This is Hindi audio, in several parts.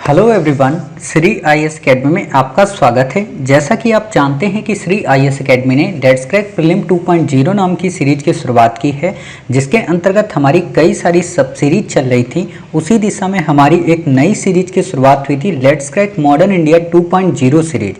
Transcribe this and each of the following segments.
Hello everyone, Shri IAS academy में आपका स्वागत है। जैसा कि आप जानते हैं कि श्री आईएएस एकेडमी ने लेट्स क्रैक प्रीलिम 2.0 नाम की सीरीज की शुरुआत की है, जिसके अंतर्गत हमारी कई सारी सब सीरीज चल रही थी। उसी दिशा में हमारी एक नई सीरीज की शुरुआत हुई थी, let's crack modern India 2.0 series.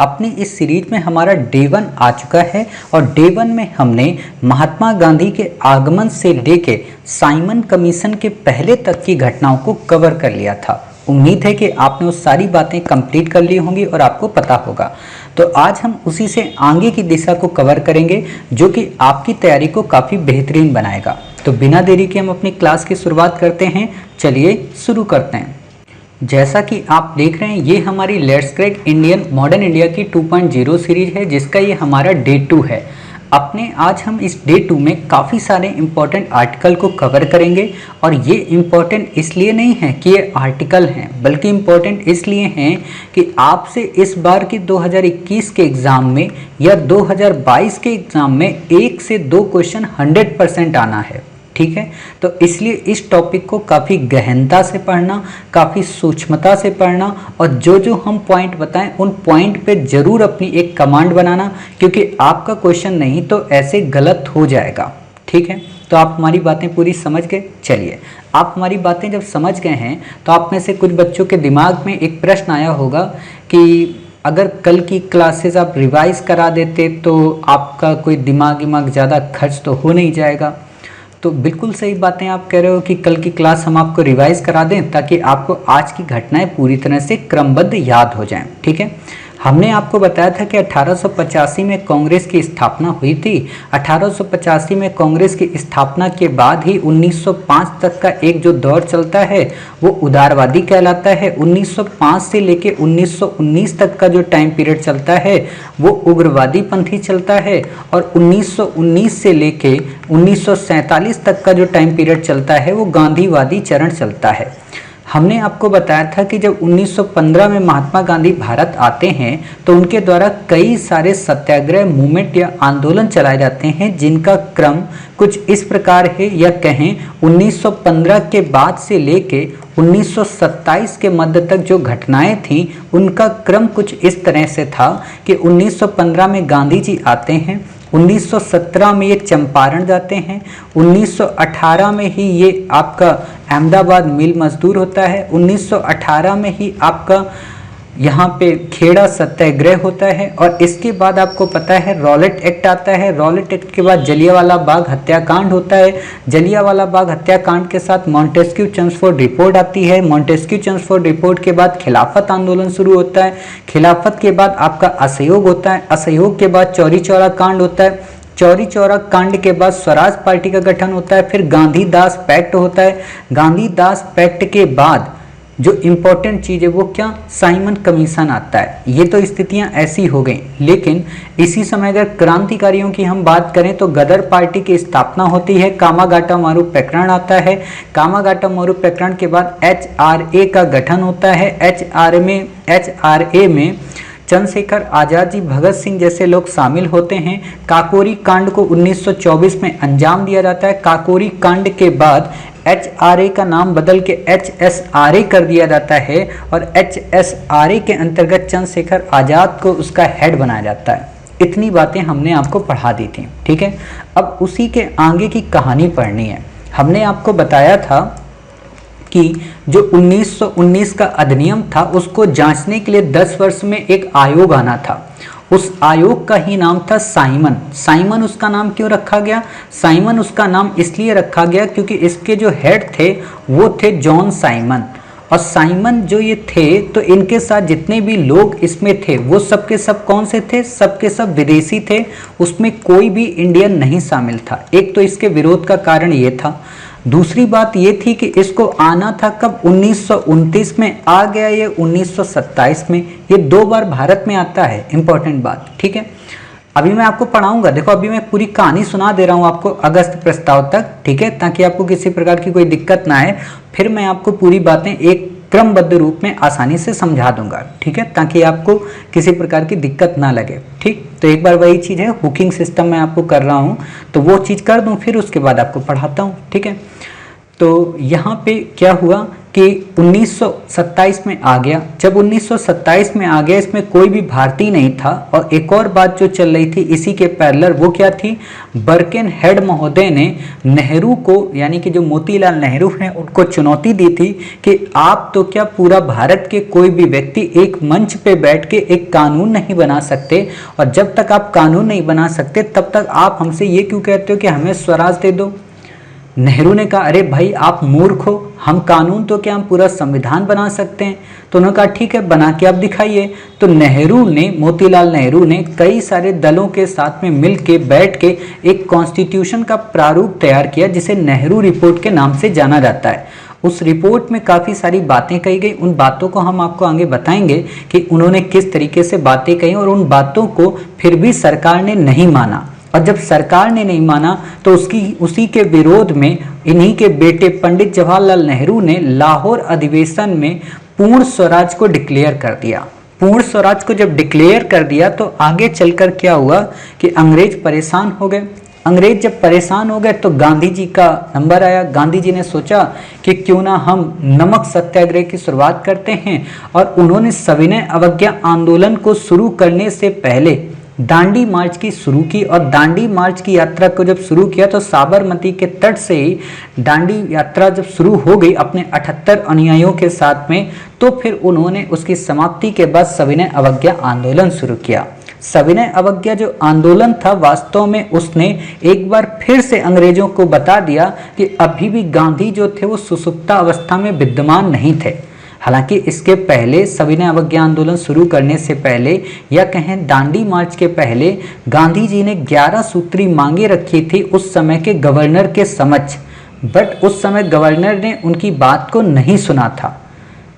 अपनी इस सीरीज में हमारा डे 1 आ चुका है और डे 1 में हमने महात्मा गांधी के आगमन से लेके साइमन कमीशन के पहले तक की घटनाओं को कवर कर लिया था। उम्मीद है कि आपने वो सारी बातें कंप्लीट कर ली होंगी और आपको पता होगा। तो आज हम उसी से आगे की दिशा को कवर करेंगे, जो कि आपकी तैयारी को काफ़ी बेहतरीन बनाएगा। तो बिना देरी के हम अपनी क्लास की शुरुआत करते हैं। चलिए शुरू करते हैं। जैसा कि आप देख रहे हैं, ये हमारी let's crack Indian modern India की 2.0 सीरीज है, जिसका ये हमारा डे 2 है। अपने आज हम इस डे 2 में काफ़ी सारे इम्पोर्टेंट आर्टिकल को कवर करेंगे। और ये इम्पोर्टेंट इसलिए नहीं है कि ये आर्टिकल हैं, बल्कि इम्पोर्टेंट इसलिए हैं कि आपसे इस बार की 2021 के एग्ज़ाम में या 2022 के एग्ज़ाम में 1 से 2 क्वेश्चन 100% आना है। ठीक है, तो इसलिए इस टॉपिक को काफ़ी गहनता से पढ़ना, काफ़ी सूक्ष्मता से पढ़ना, और जो जो हम पॉइंट बताएं उन पॉइंट पे ज़रूर अपनी एक कमांड बनाना, क्योंकि आपका क्वेश्चन नहीं तो ऐसे गलत हो जाएगा। ठीक है, तो आप हमारी बातें पूरी समझ गए। चलिए, आप हमारी बातें जब समझ गए हैं तो आप में से कुछ बच्चों के दिमाग में एक प्रश्न आया होगा कि अगर कल की क्लासेस आप रिवाइज करा देते तो आपका कोई दिमाग ज़्यादा खर्च तो हो नहीं जाएगा। तो बिल्कुल सही बातें आप कह रहे हो कि कल की क्लास हम आपको रिवाइज करा दें, ताकि आपको आज की घटनाएं पूरी तरह से क्रमबद्ध याद हो जाएं। ठीक है, हमने आपको बताया था कि 1885 में कांग्रेस की स्थापना हुई थी। 1885 में कांग्रेस की स्थापना के बाद ही 1905 तक का एक जो दौर चलता है वो उदारवादी कहलाता है। 1905 से लेके 1919 तक का जो टाइम पीरियड चलता है वो उग्रवादी पंथी चलता है। और 1919 से लेके 1947 तक का जो टाइम पीरियड चलता है वो गांधीवादी चरण चलता है। हमने आपको बताया था कि जब 1915 में महात्मा गांधी भारत आते हैं तो उनके द्वारा कई सारे सत्याग्रह मूवमेंट या आंदोलन चलाए जाते हैं, जिनका क्रम कुछ इस प्रकार है, या कहें 1915 के बाद से लेके 1927 के मध्य तक जो घटनाएं थीं उनका क्रम कुछ इस तरह से था कि 1915 में गांधी जी आते हैं, 1917 में ये चंपारण जाते हैं, 1918 में ही ये आपका अहमदाबाद मिल मजदूर होता है, 1918 में ही आपका यहाँ पे खेड़ा सत्याग्रह होता है। और इसके बाद आपको पता है रॉलेट एक्ट आता है। रॉलेट एक्ट के बाद जलियांवाला बाग हत्याकांड होता है। जलियांवाला बाग हत्याकांड के साथ मॉन्टेस्क्यू चम्सफोर्ड रिपोर्ट आती है। मॉन्टेस्क्यू चम्सफोर्ड रिपोर्ट के बाद खिलाफत आंदोलन शुरू होता है। खिलाफत के बाद आपका असहयोग होता है। असहयोग के बाद चौरी चौरा कांड होता है। चौरी चौरा कांड के बाद स्वराज पार्टी का गठन होता है। फिर गांधीदास पैक्ट होता है। गांधीदास पैक्ट के बाद जो इम्पोर्टेंट चीज़ है वो क्या, साइमन कमीशन आता है। ये तो स्थितियां ऐसी हो गई, लेकिन इसी समय अगर क्रांतिकारियों की हम बात करें तो गदर पार्टी की स्थापना होती है। कामागाटा मारू प्रकरण आता है। कामागाटा मारू प्रकरण के बाद HRA का गठन होता है। HRA में चंद्रशेखर आज़ाद जी, भगत सिंह जैसे लोग शामिल होते हैं। काकोरी कांड को 1924 में अंजाम दिया जाता है। काकोरी कांड के बाद HRA का नाम बदल के HSRA कर दिया जाता है और HSRA के अंतर्गत चंद्रशेखर आज़ाद को उसका हेड बनाया जाता है। इतनी बातें हमने आपको पढ़ा दी थी। ठीक है, अब उसी के आगे की कहानी पढ़नी है। हमने आपको बताया था कि जो 1919 का अधिनियम था उसको जांचने के लिए 10 वर्ष में एक आयोग आना था। उस आयोग का ही नाम था साइमन। साइमन उसका नाम क्यों रखा गया? साइमन उसका नाम इसलिए रखा गया क्योंकि इसके जो हेड थे वो थे जॉन साइमन। और साइमन जो ये थे तो इनके साथ जितने भी लोग इसमें थे वो सब के सब कौन से थे? सब के सब विदेशी थे। उसमें कोई भी इंडियन नहीं शामिल था। एक तो इसके विरोध का कारण ये था। दूसरी बात ये थी कि इसको आना था कब, 1929 में आ गया, ये 1927 में। ये 2 बार भारत में आता है, इंपॉर्टेंट बात। ठीक है, अभी मैं आपको पढ़ाऊंगा। देखो, अभी मैं पूरी कहानी सुना दे रहा हूँ आपको अगस्त प्रस्ताव तक। ठीक है, ताकि आपको किसी प्रकार की कोई दिक्कत ना आए। फिर मैं आपको पूरी बातें एक क्रमबद्ध रूप में आसानी से समझा दूंगा। ठीक है, ताकि आपको किसी प्रकार की दिक्कत ना लगे। ठीक, तो एक बार वही चीज़ है, हुकिंग सिस्टम मैं आपको कर रहा हूँ तो वो चीज़ कर दूँ, फिर उसके बाद आपको पढ़ाता हूँ। ठीक है, तो यहाँ पे क्या हुआ कि 1927 में आ गया। जब 1927 में आ गया, इसमें कोई भी भारतीय नहीं था। और एक और बात जो चल रही थी इसी के पैरेलल, वो क्या थी, बर्केनहेड महोदय ने नेहरू को, यानी कि जो मोतीलाल नेहरू हैं, उनको चुनौती दी थी कि आप तो क्या पूरा भारत के कोई भी व्यक्ति एक मंच पे बैठ के एक कानून नहीं बना सकते, और जब तक आप कानून नहीं बना सकते तब तक आप हमसे ये क्यों कहते हो कि हमें स्वराज दे दो। नेहरू ने कहा, अरे भाई आप मूर्ख हो, हम कानून तो क्या हम पूरा संविधान बना सकते हैं। तो उन्होंने कहा ठीक है, बना के आप दिखाइए। तो नेहरू ने, मोतीलाल नेहरू ने कई सारे दलों के साथ में मिल के बैठ के एक कॉन्स्टिट्यूशन का प्रारूप तैयार किया, जिसे नेहरू रिपोर्ट के नाम से जाना जाता है। उस रिपोर्ट में काफ़ी सारी बातें कही गई। उन बातों को हम आपको आगे बताएंगे कि उन्होंने किस तरीके से बातें कही, और उन बातों को फिर भी सरकार ने नहीं माना। और जब सरकार ने नहीं माना तो उसी के विरोध में इन्हीं के बेटे पंडित जवाहरलाल नेहरू ने लाहौर अधिवेशन में पूर्ण स्वराज को डिक्लेयर कर दिया। पूर्ण स्वराज को जब डिक्लेयर कर दिया तो आगे चलकर क्या हुआ कि अंग्रेज परेशान हो गए। अंग्रेज जब परेशान हो गए तो गांधी जी का नंबर आया। गांधी जी ने सोचा कि क्यों ना हम नमक सत्याग्रह की शुरुआत करते हैं, और उन्होंने सविनय अवज्ञा आंदोलन को शुरू करने से पहले दांडी मार्च की शुरू की। और दांडी मार्च की यात्रा को जब शुरू किया तो साबरमती के तट से ही दांडी यात्रा जब शुरू हो गई अपने 78 अनुयायियों के साथ में, तो फिर उन्होंने उसकी समाप्ति के बाद सविनय अवज्ञा आंदोलन शुरू किया। सविनय अवज्ञा जो आंदोलन था, वास्तव में उसने एक बार फिर से अंग्रेजों को बता दिया कि अभी भी गांधी जो थे वो सुसुप्ता अवस्था में विद्यमान नहीं थे। हालांकि इसके पहले, सविनय अवज्ञा आंदोलन शुरू करने से पहले, या कहें दांडी मार्च के पहले, गांधी जी ने 11 सूत्री मांगे रखी थी उस समय के गवर्नर के समक्ष। बट उस समय गवर्नर ने उनकी बात को नहीं सुना था।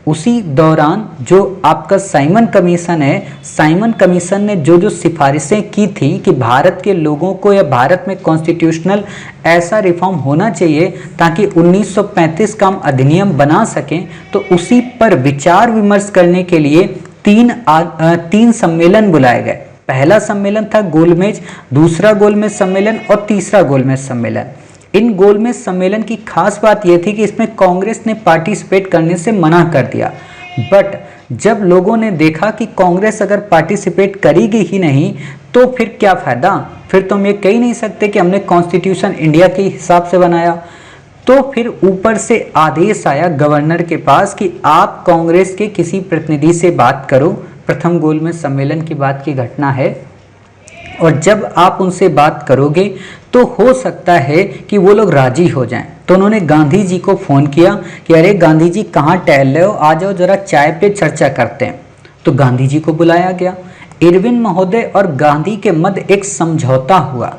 उसी दौरान जो आपका साइमन कमीशन है, साइमन कमीशन ने जो जो सिफारिशें की थी कि भारत के लोगों को या भारत में कॉन्स्टिट्यूशनल ऐसा रिफॉर्म होना चाहिए ताकि 1935 का हम अधिनियम बना सकें, तो उसी पर विचार विमर्श करने के लिए तीन सम्मेलन बुलाए गए। पहला सम्मेलन था गोलमेज, दूसरा गोलमेज सम्मेलन और तीसरा गोलमेज सम्मेलन। इन गोलमेज सम्मेलन की खास बात यह थी कि इसमें कांग्रेस ने पार्टिसिपेट करने से मना कर दिया। बट जब लोगों ने देखा कि कांग्रेस अगर पार्टिसिपेट करेगी ही नहीं तो फिर क्या फायदा, फिर तो हम ये कह ही नहीं सकते कि हमने कॉन्स्टिट्यूशन इंडिया के हिसाब से बनाया। तो फिर ऊपर से आदेश आया गवर्नर के पास कि आप कांग्रेस के किसी प्रतिनिधि से बात करो। प्रथम गोलमेज सम्मेलन की बात की घटना है, और जब आप उनसे बात करोगे तो हो सकता है कि वो लोग राजी हो जाएं। तो उन्होंने गांधी जी को फ़ोन किया कि अरे गांधी जी कहाँ टहल रहे हो, आ जाओ जरा चाय पे चर्चा करते हैं। तो गांधी जी को बुलाया गया। इरविन महोदय और गांधी के मध्य एक समझौता हुआ।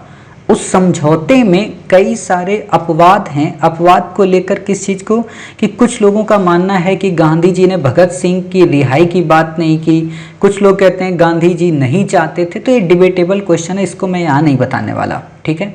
उस समझौते में कई सारे अपवाद हैं। अपवाद को लेकर किस चीज़ को, कि कुछ लोगों का मानना है कि गांधी जी ने भगत सिंह की रिहाई की बात नहीं की, कुछ लोग कहते हैं गांधी जी नहीं चाहते थे। तो ये डिबेटेबल क्वेश्चन है, इसको मैं यहाँ नहीं बताने वाला, ठीक है।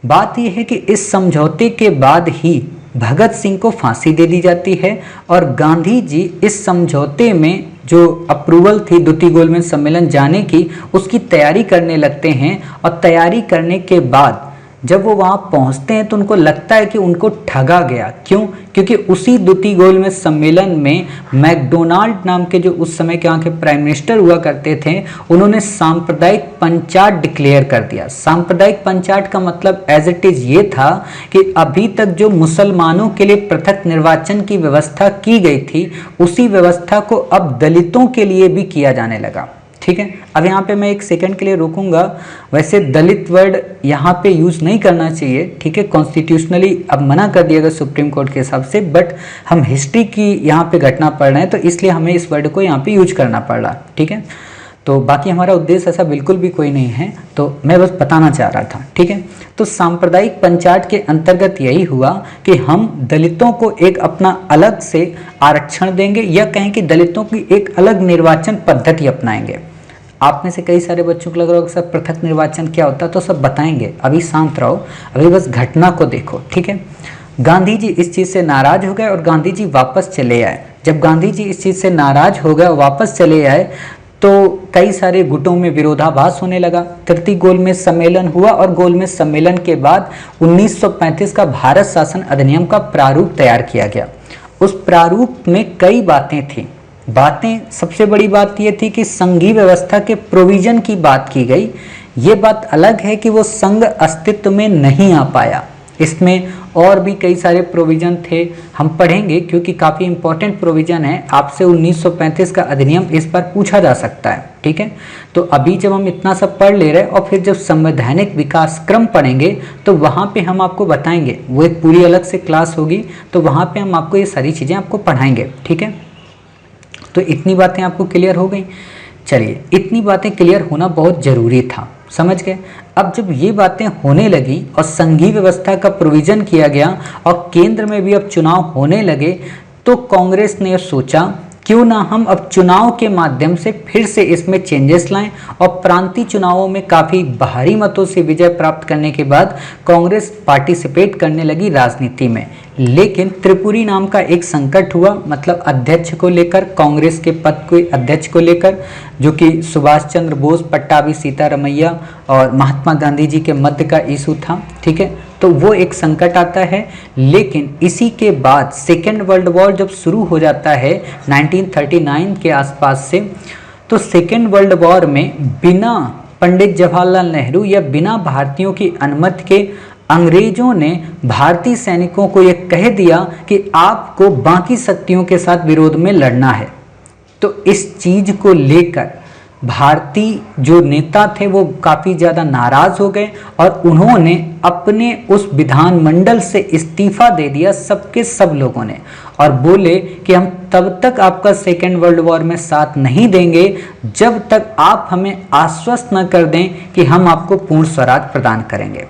बात यह है कि इस समझौते के बाद ही भगत सिंह को फांसी दे दी जाती है, और गांधी जी इस समझौते में जो अप्रूवल थी द्वितीय गोलमेज सम्मेलन जाने की, उसकी तैयारी करने लगते हैं। और तैयारी करने के बाद जब वो वहाँ पहुँचते हैं तो उनको लगता है कि उनको ठगा गया। क्यों? क्योंकि उसी द्वितीय गोलमेज सम्मेलन में मैकडोनाल्ड नाम के जो उस समय के यहाँ के प्राइम मिनिस्टर हुआ करते थे, उन्होंने सांप्रदायिक पंचायत डिक्लेयर कर दिया। सांप्रदायिक पंचायत का मतलब एज इट इज ये था कि अभी तक जो मुसलमानों के लिए पृथक निर्वाचन की व्यवस्था की गई थी, उसी व्यवस्था को अब दलितों के लिए भी किया जाने लगा, ठीक है। अब यहाँ पे मैं एक सेकंड के लिए रोकूंगा। वैसे दलित वर्ड यहाँ पे यूज नहीं करना चाहिए, ठीक है, कॉन्स्टिट्यूशनली अब मना कर दिया गया सुप्रीम कोर्ट के हिसाब से। बट हम हिस्ट्री की यहाँ पे घटना पढ़ रहे हैं तो इसलिए हमें इस वर्ड को यहाँ पे यूज करना पड़ रहा, ठीक है। तो बाकी हमारा उद्देश्य ऐसा बिल्कुल भी कोई नहीं है, तो मैं बस बताना चाह रहा था, ठीक है। तो सांप्रदायिक पंचायत के अंतर्गत यही हुआ कि हम दलितों को एक अपना अलग से आरक्षण देंगे, या कहें कि दलितों की एक अलग निर्वाचन पद्धति अपनाएंगे। आप में से कई सारे बच्चों को लग रहा होगा सर पृथक निर्वाचन क्या होता है, तो सब बताएंगे। अभी शांत रहो, अभी बस घटना को देखो, ठीक है। गांधी जी इस चीज़ से नाराज हो गए और गांधी जी वापस चले आए। जब गांधी जी इस चीज़ से नाराज हो गए और वापस चले आए तो कई सारे गुटों में विरोधाभास होने लगा। तृतीय गोलमेज सम्मेलन हुआ, और गोलमेज सम्मेलन के बाद 1935 का भारत शासन अधिनियम का प्रारूप तैयार किया गया। उस प्रारूप में कई बातें थी। बातें, सबसे बड़ी बात यह थी कि संघीय व्यवस्था के प्रोविजन की बात की गई। ये बात अलग है कि वो संघ अस्तित्व में नहीं आ पाया। इसमें और भी कई सारे प्रोविजन थे, हम पढ़ेंगे क्योंकि काफ़ी इंपॉर्टेंट प्रोविजन है। आपसे 1935 का अधिनियम इस पर पूछा जा सकता है, ठीक है। तो अभी जब हम इतना सब पढ़ ले रहे हैं और फिर जब संवैधानिक विकास क्रम पढ़ेंगे तो वहाँ पे हम आपको बताएंगे, वो एक पूरी अलग से क्लास होगी, तो वहाँ पे हम आपको ये सारी चीज़ें आपको पढ़ाएंगे, ठीक है। तो इतनी बातें आपको क्लियर हो गई। चलिए, इतनी बातें क्लियर होना बहुत ज़रूरी था, समझ गए। अब जब ये बातें होने लगी और संघीय व्यवस्था का प्रोविज़न किया गया और केंद्र में भी अब चुनाव होने लगे, तो कांग्रेस ने सोचा क्यों ना हम अब चुनाव के माध्यम से फिर से इसमें चेंजेस लाएं। और प्रांतीय चुनावों में काफ़ी भारी मतों से विजय प्राप्त करने के बाद कांग्रेस पार्टिसिपेट करने लगी राजनीति में। लेकिन त्रिपुरी नाम का एक संकट हुआ, मतलब अध्यक्ष को लेकर, कांग्रेस के पद के अध्यक्ष को लेकर, जो कि सुभाष चंद्र बोस, पट्टाभी सीतारमैया और महात्मा गांधी जी के मध्य का इशू था, ठीक है। तो वो एक संकट आता है। लेकिन इसी के बाद सेकेंड वर्ल्ड वॉर जब शुरू हो जाता है 1939 के आसपास से, तो सेकेंड वर्ल्ड वॉर में बिना पंडित जवाहरलाल नेहरू या बिना भारतीयों की अनुमति के अंग्रेजों ने भारतीय सैनिकों को यह कह दिया कि आपको बाकी शक्तियों के साथ विरोध में लड़ना है। तो इस चीज को लेकर भारतीय जो नेता थे वो काफ़ी ज़्यादा नाराज़ हो गए और उन्होंने अपने उस विधानमंडल से इस्तीफा दे दिया, सबके सब लोगों ने, और बोले कि हम तब तक आपका सेकेंड वर्ल्ड वॉर में साथ नहीं देंगे जब तक आप हमें आश्वस्त न कर दें कि हम आपको पूर्ण स्वराज प्रदान करेंगे।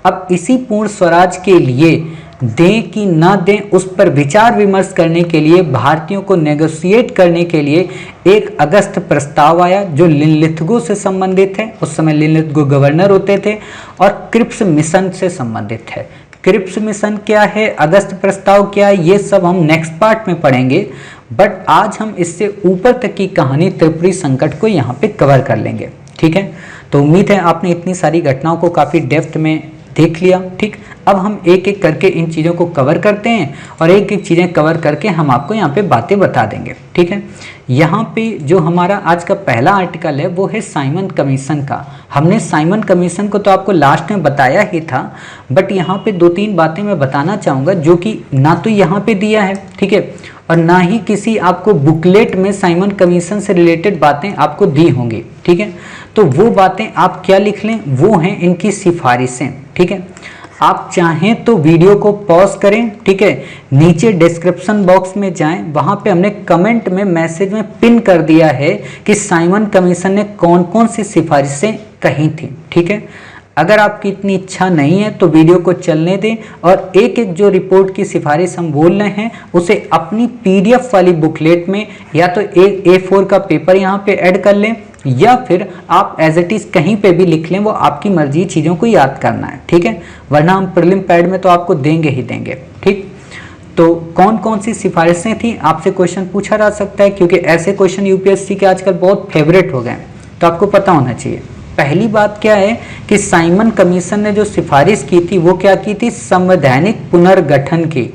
अब इसी पूर्ण स्वराज के लिए दें कि ना दें, उस पर विचार विमर्श करने के लिए, भारतीयों को नेगोशिएट करने के लिए 1 अगस्त प्रस्ताव आया जो लिनलिथगो से संबंधित है। उस समय लिनलिथगो गवर्नर होते थे और क्रिप्स मिशन से संबंधित है। क्रिप्स मिशन क्या है, अगस्त प्रस्ताव क्या है, ये सब हम नेक्स्ट पार्ट में पढ़ेंगे। बट आज हम इससे ऊपर तक की कहानी त्रिपुरी संकट को यहाँ पे कवर कर लेंगे, ठीक है। तो उम्मीद है आपने इतनी सारी घटनाओं को काफ़ी डेप्थ में देख लिया, ठीक। अब हम एक एक करके इन चीज़ों को कवर करते हैं और एक एक चीज़ें कवर करके हम आपको यहाँ पे बातें बता देंगे, ठीक है। यहाँ पे जो हमारा आज का पहला आर्टिकल है वो है साइमन कमीशन का। हमने साइमन कमीशन को तो आपको लास्ट में बताया ही था, बट यहाँ पे 2-3 बातें मैं बताना चाहूँगा जो कि ना तो यहाँ पे दिया है, ठीक है, और ना ही किसी आपको बुकलेट में साइमन कमीशन से रिलेटेड बातें आपको दी होंगी, ठीक है। तो वो बातें आप क्या लिख लें, वो हैं इनकी सिफारिशें, ठीक है। आप चाहें तो वीडियो को पॉज करें, ठीक है, नीचे डिस्क्रिप्शन बॉक्स में जाएं, वहां पे हमने कमेंट में, मैसेज में पिन कर दिया है कि साइमन कमीशन ने कौन कौन सी सिफारिशें कही थी, ठीक है। अगर आपकी इतनी इच्छा नहीं है तो वीडियो को चलने दें और एक एक जो रिपोर्ट की सिफारिश हम बोल रहे हैं उसे अपनी PDF वाली बुकलेट में या तो A4 का पेपर यहाँ पे ऐड कर लें या फिर आप एज इट इज़ कहीं पे भी लिख लें, वो आपकी मर्जी, चीज़ों को याद करना है, ठीक है। वरना हम प्रीलिम पैड में तो आपको देंगे ही देंगे, ठीक। तो कौन कौन सी सिफारिशें थी आपसे क्वेश्चन पूछा जा सकता है, क्योंकि ऐसे क्वेश्चन UPSC के आजकल बहुत फेवरेट हो गए, तो आपको पता होना चाहिए। पहली बात क्या है कि साइमन कमीशन ने जो सिफारिश की थी वो क्या की थी, संवैधानिक पुनर्गठन की।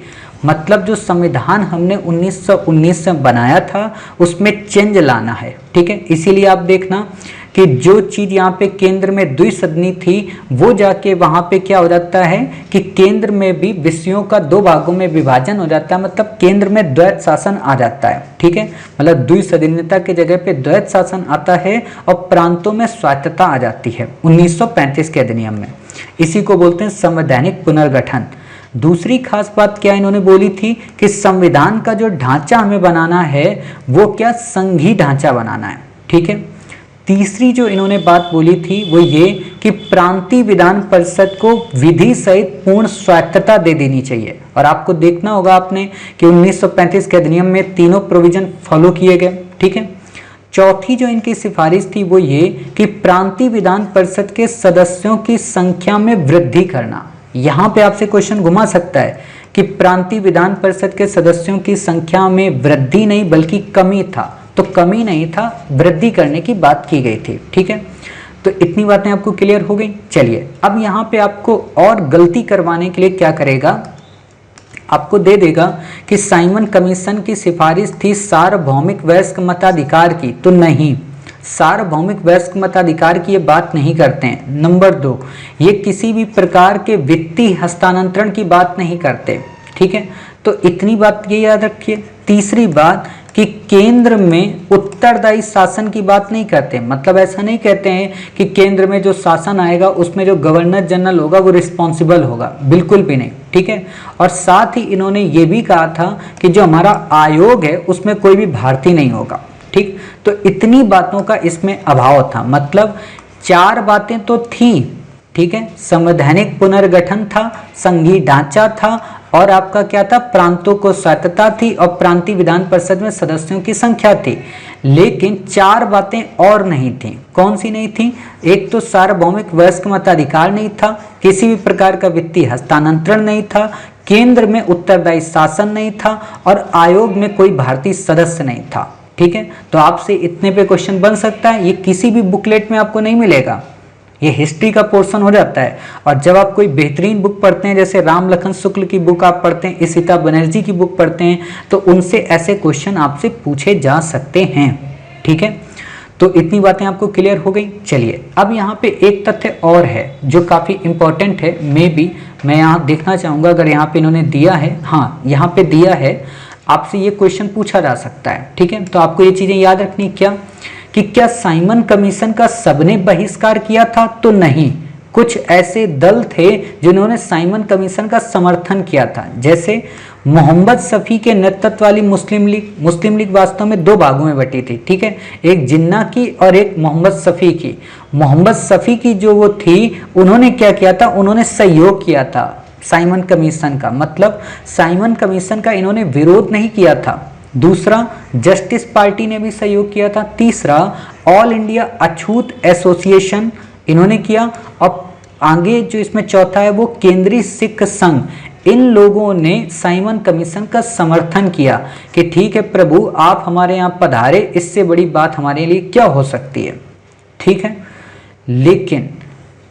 मतलब जो संविधान हमने 1919 में बनाया था उसमें चेंज लाना है, ठीक है। इसीलिए आप देखना कि जो चीज़ यहाँ पे केंद्र में द्विसदनी थी वो जाके वहाँ पे क्या हो जाता है कि केंद्र में भी विषयों का 2 भागों में विभाजन हो जाता है, मतलब केंद्र में द्वैत शासन आ जाता है, ठीक है। मतलब द्विसदनीयता की जगह पे द्वैत शासन आता है और प्रांतों में स्वायत्तता आ जाती है 1935 के अधिनियम में। इसी को बोलते हैं संवैधानिक पुनर्गठन। दूसरी खास बात क्या इन्होंने बोली थी कि संविधान का जो ढांचा हमें बनाना है वो क्या, संघीय ढांचा बनाना है, ठीक है। तीसरी जो इन्होंने बात बोली थी वो ये कि प्रांतीय विधान परिषद को विधि सहित पूर्ण स्वायत्तता दे देनी चाहिए। और आपको देखना होगा आपने कि 1935 के अधिनियम में तीनों प्रोविजन फॉलो किए गए, ठीक है। चौथी जो इनकी सिफारिश थी वो ये कि प्रांतीय विधान परिषद के सदस्यों की संख्या में वृद्धि करना। यहाँ पे आपसे क्वेश्चन घुमा सकता है कि प्रांतीय विधान परिषद के सदस्यों की संख्या में वृद्धि नहीं बल्कि कमी था, तो कमी नहीं था, वृद्धि करने की बात की गई थी, ठीक है। तो इतनी बातें आपको क्लियर हो गई। चलिए अब यहाँ पे आपको और गलती करवाने के लिए क्या करेगा, आपको दे देगा कि साइमन कमीशन की सिफारिश थी सार्वभौमिक वयस्क मताधिकार की, तो नहीं, सार्वभौमिक वयस्क मताधिकार की ये बात नहीं करते हैं। नंबर 2, ये किसी भी प्रकार के वित्तीय हस्तांतरण की बात नहीं करते, ठीक है, तो इतनी बात ये याद रखिए। तीसरी बात कि केंद्र में उत्तरदायी शासन की बात नहीं करते, मतलब ऐसा नहीं कहते हैं कि केंद्र में जो शासन आएगा उसमें जो गवर्नर जनरल होगा वो रिस्पॉन्सिबल होगा, बिल्कुल भी नहीं, ठीक है। और साथ ही इन्होंने ये भी कहा था कि जो हमारा आयोग है उसमें कोई भी भारतीय नहीं होगा, ठीक। तो इतनी बातों का इसमें अभाव था, मतलब 4 बातें तो थी, ठीक है, संवैधानिक पुनर्गठन था, संघीय ढांचा था, और आपका क्या था, प्रांतों को स्वायत्तता थी, और प्रांतीय विधान परिषद में सदस्यों की संख्या थी। लेकिन 4 बातें और नहीं थी। कौन सी नहीं थी? एक तो सार्वभौमिक वयस्क मताधिकार नहीं था, किसी भी प्रकार का वित्तीय हस्तांतरण नहीं था, केंद्र में उत्तरदायी शासन नहीं था, और आयोग में कोई भारतीय सदस्य नहीं था, ठीक है। तो आपसे इतने पे क्वेश्चन बन सकता है, ये किसी भी बुकलेट में आपको नहीं मिलेगा, ये हिस्ट्री का पोर्शन हो जाता है। और जब आप कोई बेहतरीन बुक पढ़ते हैं, जैसे राम लखन शुक्ल की बुक आप पढ़ते हैं, इशिता बनर्जी की बुक पढ़ते हैं, तो उनसे ऐसे क्वेश्चन आपसे पूछे जा सकते हैं, ठीक है। तो इतनी बातें आपको क्लियर हो गई। चलिए अब यहाँ पे एक तथ्य और है जो काफ़ी इंपॉर्टेंट है, मैं यहाँ देखना चाहूँगा अगर यहाँ पे इन्होंने दिया है, हाँ यहाँ पे दिया है, आपसे ये क्वेश्चन पूछा जा सकता है, ठीक है। तो आपको ये चीज़ें याद रखनी, क्या साइमन कमीशन का सबने बहिष्कार किया था? तो नहीं, कुछ ऐसे दल थे जिन्होंने साइमन कमीशन का समर्थन किया था, जैसे मोहम्मद शफी के नेतृत्व वाली मुस्लिम लीग वास्तव में 2 भागों में बटी थी, ठीक है, एक जिन्ना की और एक मोहम्मद शफी की। मोहम्मद शफी की जो वो थी, उन्होंने क्या किया था, उन्होंने सहयोग किया था साइमन कमीशन का, मतलब साइमन कमीशन का इन्होंने विरोध नहीं किया था। दूसरा, जस्टिस पार्टी ने भी सहयोग किया था। तीसरा, ऑल इंडिया अछूत एसोसिएशन इन्होंने किया, और आगे जो इसमें चौथा है वो केंद्रीय सिख संघ, इन लोगों ने साइमन कमीशन का समर्थन किया कि ठीक है प्रभु आप हमारे यहाँ पधारे, इससे बड़ी बात हमारे लिए क्या हो सकती है, ठीक है। लेकिन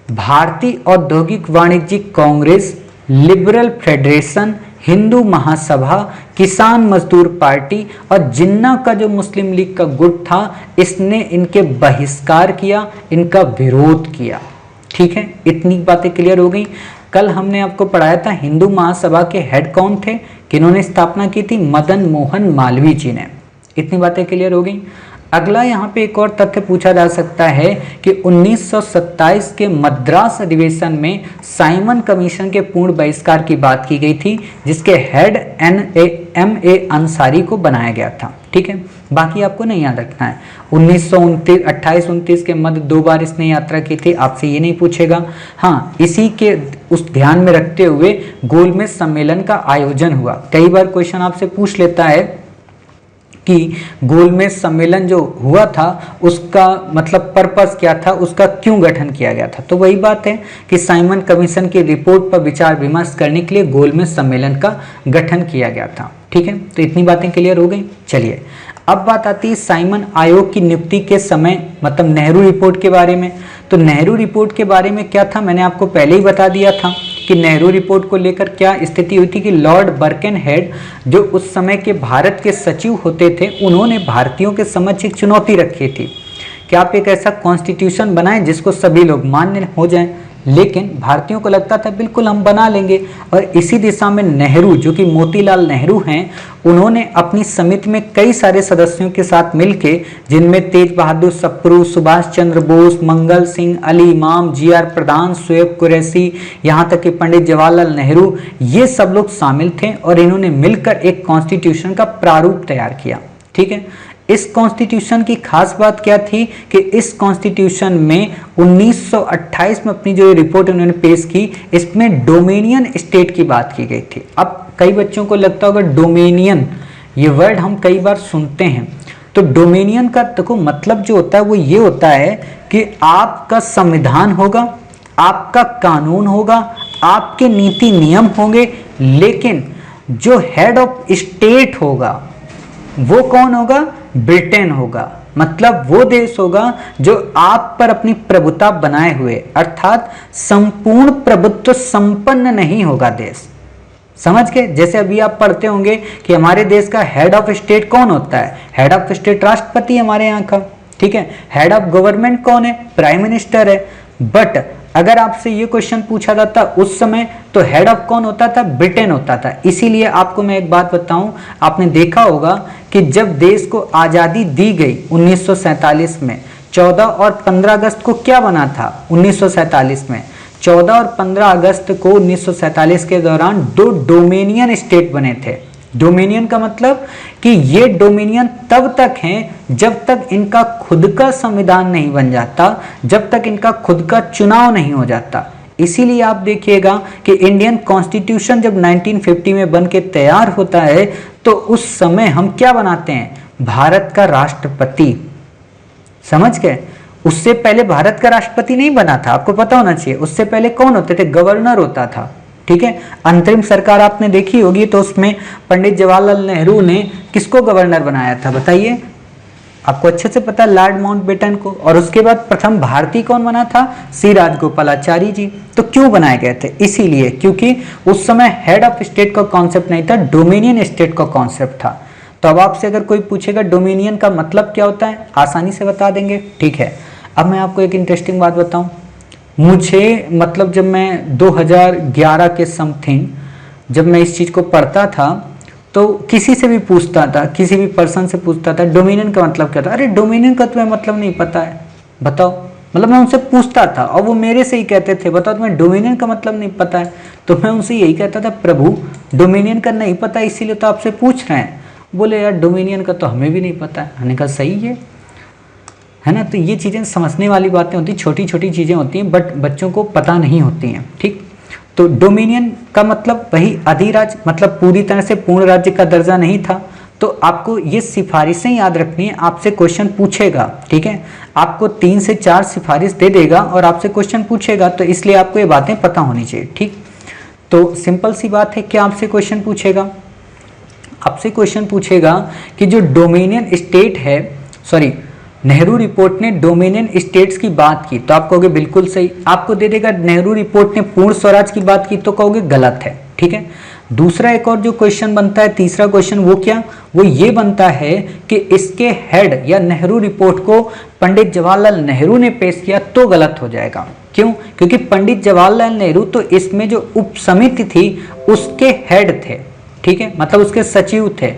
भारतीय औद्योगिक वाणिज्यिक कांग्रेस, लिबरल फेडरेशन, हिंदू महासभा, किसान मजदूर पार्टी और जिन्ना का जो मुस्लिम लीग का गुट था, इसने इनके बहिष्कार किया, इनका विरोध किया, ठीक है। इतनी बातें क्लियर हो गई। कल हमने आपको पढ़ाया था हिंदू महासभा के हेड कौन थे, किन्होंने स्थापना की थी, मदन मोहन मालवीय जी ने। इतनी बातें क्लियर हो गई। अगला यहाँ पे एक और तथ्य पूछा जा सकता है कि 1927 के मद्रास अधिवेशन में साइमन कमीशन के पूर्ण बहिष्कार की बात की गई थी, जिसके हेड NAMA अंसारी को बनाया गया था, ठीक है। बाकी आपको नहीं याद रखना है। 1928-29 के मध्य 2 बार इसने यात्रा की थी, आपसे ये नहीं पूछेगा। हाँ, इसी के उस ध्यान में रखते हुए गोलमेज सम्मेलन का आयोजन हुआ। कई बार क्वेश्चन आपसे पूछ लेता है कि गोलमेज सम्मेलन जो हुआ था उसका मतलब पर्पस क्या था, उसका क्यों गठन किया गया था। तो वही बात है कि साइमन कमीशन की रिपोर्ट पर विचार विमर्श करने के लिए गोलमेज सम्मेलन का गठन किया गया था, ठीक है। तो इतनी बातें क्लियर हो गई। चलिए अब बात आती है साइमन आयोग की नियुक्ति के समय, मतलब नेहरू रिपोर्ट के बारे में। तो नेहरू रिपोर्ट के बारे में क्या था, मैंने आपको पहले ही बता दिया था कि नेहरू रिपोर्ट को लेकर क्या स्थिति हुई थी कि लॉर्ड बर्केनहेड जो उस समय के भारत के सचिव होते थे, उन्होंने भारतीयों के समक्ष एक चुनौती रखी थी कि आप एक ऐसा कॉन्स्टिट्यूशन बनाएं जिसको सभी लोग मान्य हो जाएं। लेकिन भारतीयों को लगता था बिल्कुल हम बना लेंगे, और इसी दिशा में नेहरू, जो कि मोतीलाल नेहरू हैं, उन्होंने अपनी समिति में कई सारे सदस्यों के साथ मिलके, जिनमें तेज बहादुर सप्रू, सुभाष चंद्र बोस, मंगल सिंह, अली इमाम, GR प्रधान, शोएब कुरैशी, यहाँ तक कि पंडित जवाहरलाल नेहरू, ये सब लोग शामिल थे, और इन्होंने मिलकर एक कॉन्स्टिट्यूशन का प्रारूप तैयार किया, ठीक है। इस कॉन्स्टिट्यूशन की खास बात क्या थी कि इस कॉन्स्टिट्यूशन में 1928 में अपनी जो रिपोर्ट उन्होंने पेश की, इसमें डोमिनियन स्टेट की बात की गई थी। अब कई बच्चों को लगता होगा डोमिनियन, ये वर्ड हम कई बार सुनते हैं, तो डोमिनियन का देखो मतलब जो होता है वो ये होता है कि आपका संविधान होगा, आपका कानून होगा, आपके नीति नियम होंगे, लेकिन जो हेड ऑफ स्टेट होगा वो कौन होगा, ब्रिटेन होगा। मतलब वो देश होगा जो आप पर अपनी प्रभुता बनाए हुए, अर्थात संपूर्ण प्रभुत्व संपन्न नहीं होगा देश, समझ गए। जैसे अभी आप पढ़ते होंगे कि हमारे देश का हेड ऑफ स्टेट कौन होता है, हेड ऑफ स्टेट राष्ट्रपति हमारे यहाँ का, ठीक है। हेड ऑफ गवर्नमेंट कौन है, प्राइम मिनिस्टर है। बट अगर आपसे ये क्वेश्चन पूछा जाता उस समय तो हेड ऑफ कौन होता था, ब्रिटेन होता था। इसीलिए आपको मैं एक बात बताऊं, आपने देखा होगा कि जब देश को आजादी दी गई 1947 में, 14 और 15 अगस्त को क्या बना था 1947 में, 14 और 15 अगस्त को 1947 के दौरान 2 डोमिनियन स्टेट बने थे। डोमिनियन का मतलब कि ये डोमिनियन तब तक हैं जब तक इनका खुद का संविधान नहीं बन जाता, जब तक इनका खुद का चुनाव नहीं हो जाता। इसीलिए आप देखिएगा कि इंडियन कॉन्स्टिट्यूशन जब 1950 में बन के तैयार होता है तो उस समय हम क्या बनाते हैं, भारत का राष्ट्रपति। समझ गए। उससे पहले भारत का राष्ट्रपति नहीं बना था, आपको पता होना चाहिए। उससे पहले कौन होते थे, गवर्नर होता था, ठीक है। अंतरिम सरकार आपने देखी होगी, तो उसमें पंडित जवाहरलाल नेहरू ने किसको गवर्नर बनाया था बताइए, आपको अच्छे से पता, लॉर्ड माउंटबेटन को। और उसके बाद प्रथम भारतीय कौन बना था, सी राजगोपालाचारी जी। तो क्यों बनाए गए थे, इसीलिए क्योंकि उस समय हेड ऑफ स्टेट का कॉन्सेप्ट नहीं था, डोमिनियन स्टेट का कॉन्सेप्ट था। तो अब आपसे अगर कोई पूछेगा डोमिनियन का मतलब क्या होता है, आसानी से बता देंगे, ठीक है। अब मैं आपको एक इंटरेस्टिंग बात बताऊं, मुझे मतलब जब मैं 2011 के समथिंग जब मैं इस चीज़ को पढ़ता था तो किसी से भी पूछता था, किसी भी पर्सन से पूछता था डोमिनियन का मतलब क्या था, अरे डोमिनियन का तुम्हें मतलब नहीं पता है, बताओ। मतलब मैं उनसे पूछता था और वो मेरे से ही कहते थे बताओ तुम्हें डोमिनियन का मतलब नहीं पता है। तो मैं उनसे यही कहता था प्रभु डोमिनियन का नहीं पता इसीलिए तो आपसे पूछ रहे हैं। बोले यार डोमिनियन का तो हमें भी नहीं पता है। मैंने कहा सही है ना। तो ये चीज़ें समझने वाली बातें होती, छोटी छोटी चीज़ें होती हैं, बट बच्चों को पता नहीं होती हैं, ठीक। तो डोमिनियन का मतलब वही अधिराज्य, मतलब पूरी तरह से पूर्ण राज्य का दर्जा नहीं था। तो आपको ये सिफारिशें याद रखनी है, आपसे क्वेश्चन पूछेगा, ठीक है। आपको 3 से 4 सिफारिश दे देगा और आपसे क्वेश्चन पूछेगा, तो इसलिए आपको ये बातें पता होनी चाहिए, ठीक। तो सिंपल सी बात है, क्या आपसे क्वेश्चन पूछेगा, आपसे क्वेश्चन पूछेगा कि जो डोमिनियन स्टेट है, सॉरी नेहरू रिपोर्ट ने डोमिनियन स्टेट्स की बात की, तो आप कहोगे बिल्कुल सही। आपको दे देगा नेहरू रिपोर्ट ने पूर्ण स्वराज की बात की, तो कहोगे गलत है, ठीक है। दूसरा एक और जो क्वेश्चन बनता है, तीसरा क्वेश्चन, वो क्या, वो ये बनता है कि इसके हेड या नेहरू रिपोर्ट को पंडित जवाहरलाल नेहरू ने पेश किया तो गलत हो जाएगा। क्यों, क्योंकि पंडित जवाहरलाल नेहरू तो इसमें जो उप समिति थी उसके हेड थे, ठीक है, मतलब उसके सचिव थे।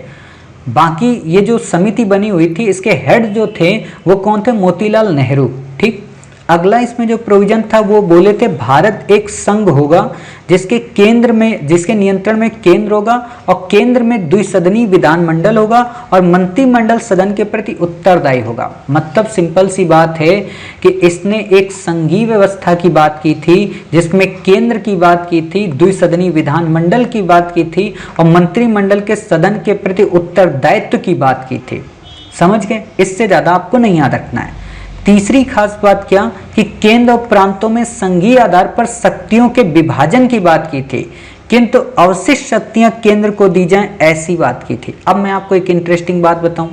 बाकी ये जो समिति बनी हुई थी इसके हेड जो थे वो कौन थे, मोतीलाल नेहरू, ठीक। अगला इसमें जो प्रोविजन था वो बोले थे भारत एक संघ होगा जिसके केंद्र में, जिसके नियंत्रण में केंद्र होगा और केंद्र में द्विसदनीय विधानमंडल होगा और मंत्रिमंडल सदन के प्रति उत्तरदायी होगा। मतलब सिंपल सी बात है कि इसने एक संघीय व्यवस्था की बात की थी जिसमें केंद्र की बात की थी, द्विसदनीय विधानमंडल की बात की थी और मंत्रिमंडल के सदन के प्रति उत्तरदायित्व की बात की थी। समझ गए, इससे ज्यादा आपको नहीं याद रखना है। तीसरी खास बात क्या कि केंद्र और प्रांतों में संघीय आधार पर शक्तियों के विभाजन की बात की थी, किंतु अवशिष्ट शक्तियां केंद्र को दी जाएं ऐसी बात की थी। अब मैं आपको एक इंटरेस्टिंग बात बताऊं,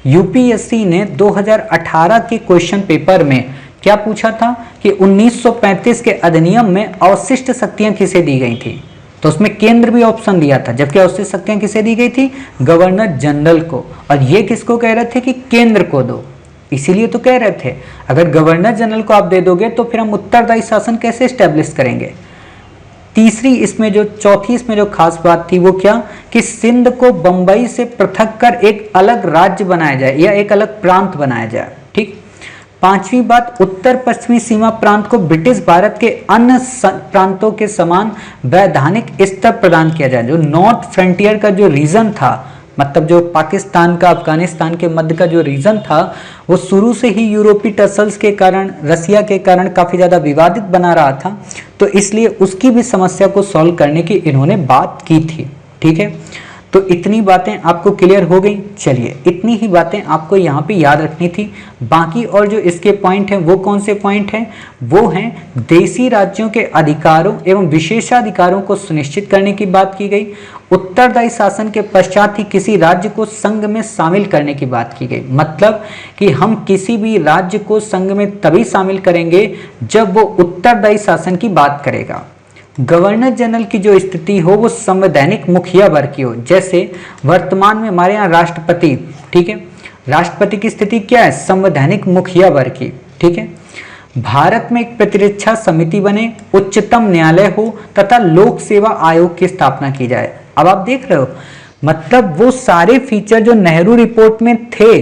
यूपीएससी ने 2018 के क्वेश्चन पेपर में क्या पूछा था कि 1935 के अधिनियम में अवशिष्ट शक्तियां किसे दी गई थी, तो उसमें केंद्र भी ऑप्शन दिया था, जबकि अवशिष्ट शक्तियां किसे दी गई थी, गवर्नर जनरल को। और ये किसको कह रहे थे कि केंद्र को दो, इसीलिए तो कह रहे थे अगर गवर्नर जनरल को आप दे दोगे तो फिर हम उत्तरदायी शासन कैसे स्टैब्लिश करेंगे। तीसरी इसमें जो, चौथी इसमें जो खास बात थी वो क्या कि सिंध को बंबई से पृथक कर एक अलग राज्य बनाया जाए या एक अलग प्रांत बनाया जाए, ठीक। पांचवी बात, उत्तर पश्चिमी सीमा प्रांत को ब्रिटिश भारत के अन्य प्रांतों के समान वैधानिक स्तर प्रदान किया जाए। जो नॉर्थ फ्रंटियर का जो रीजन था, मतलब जो पाकिस्तान का, अफगानिस्तान के मध्य का जो रीजन था, वो शुरू से ही यूरोपीय टसल्स के कारण, रसिया के कारण काफ़ी ज़्यादा विवादित बना रहा था, तो इसलिए उसकी भी समस्या को सॉल्व करने की इन्होंने बात की थी, ठीक है। तो इतनी बातें आपको क्लियर हो गई। चलिए, इतनी ही बातें आपको यहाँ पे याद रखनी थी। बाकी और जो इसके पॉइंट हैं वो कौन से पॉइंट हैं, वो हैं देशी राज्यों के अधिकारों एवं विशेषाधिकारों को सुनिश्चित करने की बात की गई। उत्तरदायी शासन के पश्चात ही किसी राज्य को संघ में शामिल करने की बात की गई। मतलब कि हम किसी भी राज्य को संघ में तभी शामिल करेंगे जब वो उत्तरदायी शासन की बात करेगा। गवर्नर जनरल की जो स्थिति हो वो संवैधानिक मुखिया वर्ग की हो। जैसे वर्तमान में हमारे यहाँ राष्ट्रपति, ठीक है, राष्ट्रपति की स्थिति क्या है, संवैधानिक मुखिया वर्ग की, ठीक है। भारत में एक प्रतिरक्षा समिति बने, उच्चतम न्यायालय हो तथा लोक सेवा आयोग की स्थापना की जाए। अब आप देख रहे हो, मतलब वो सारे फीचर जो नेहरू रिपोर्ट में थे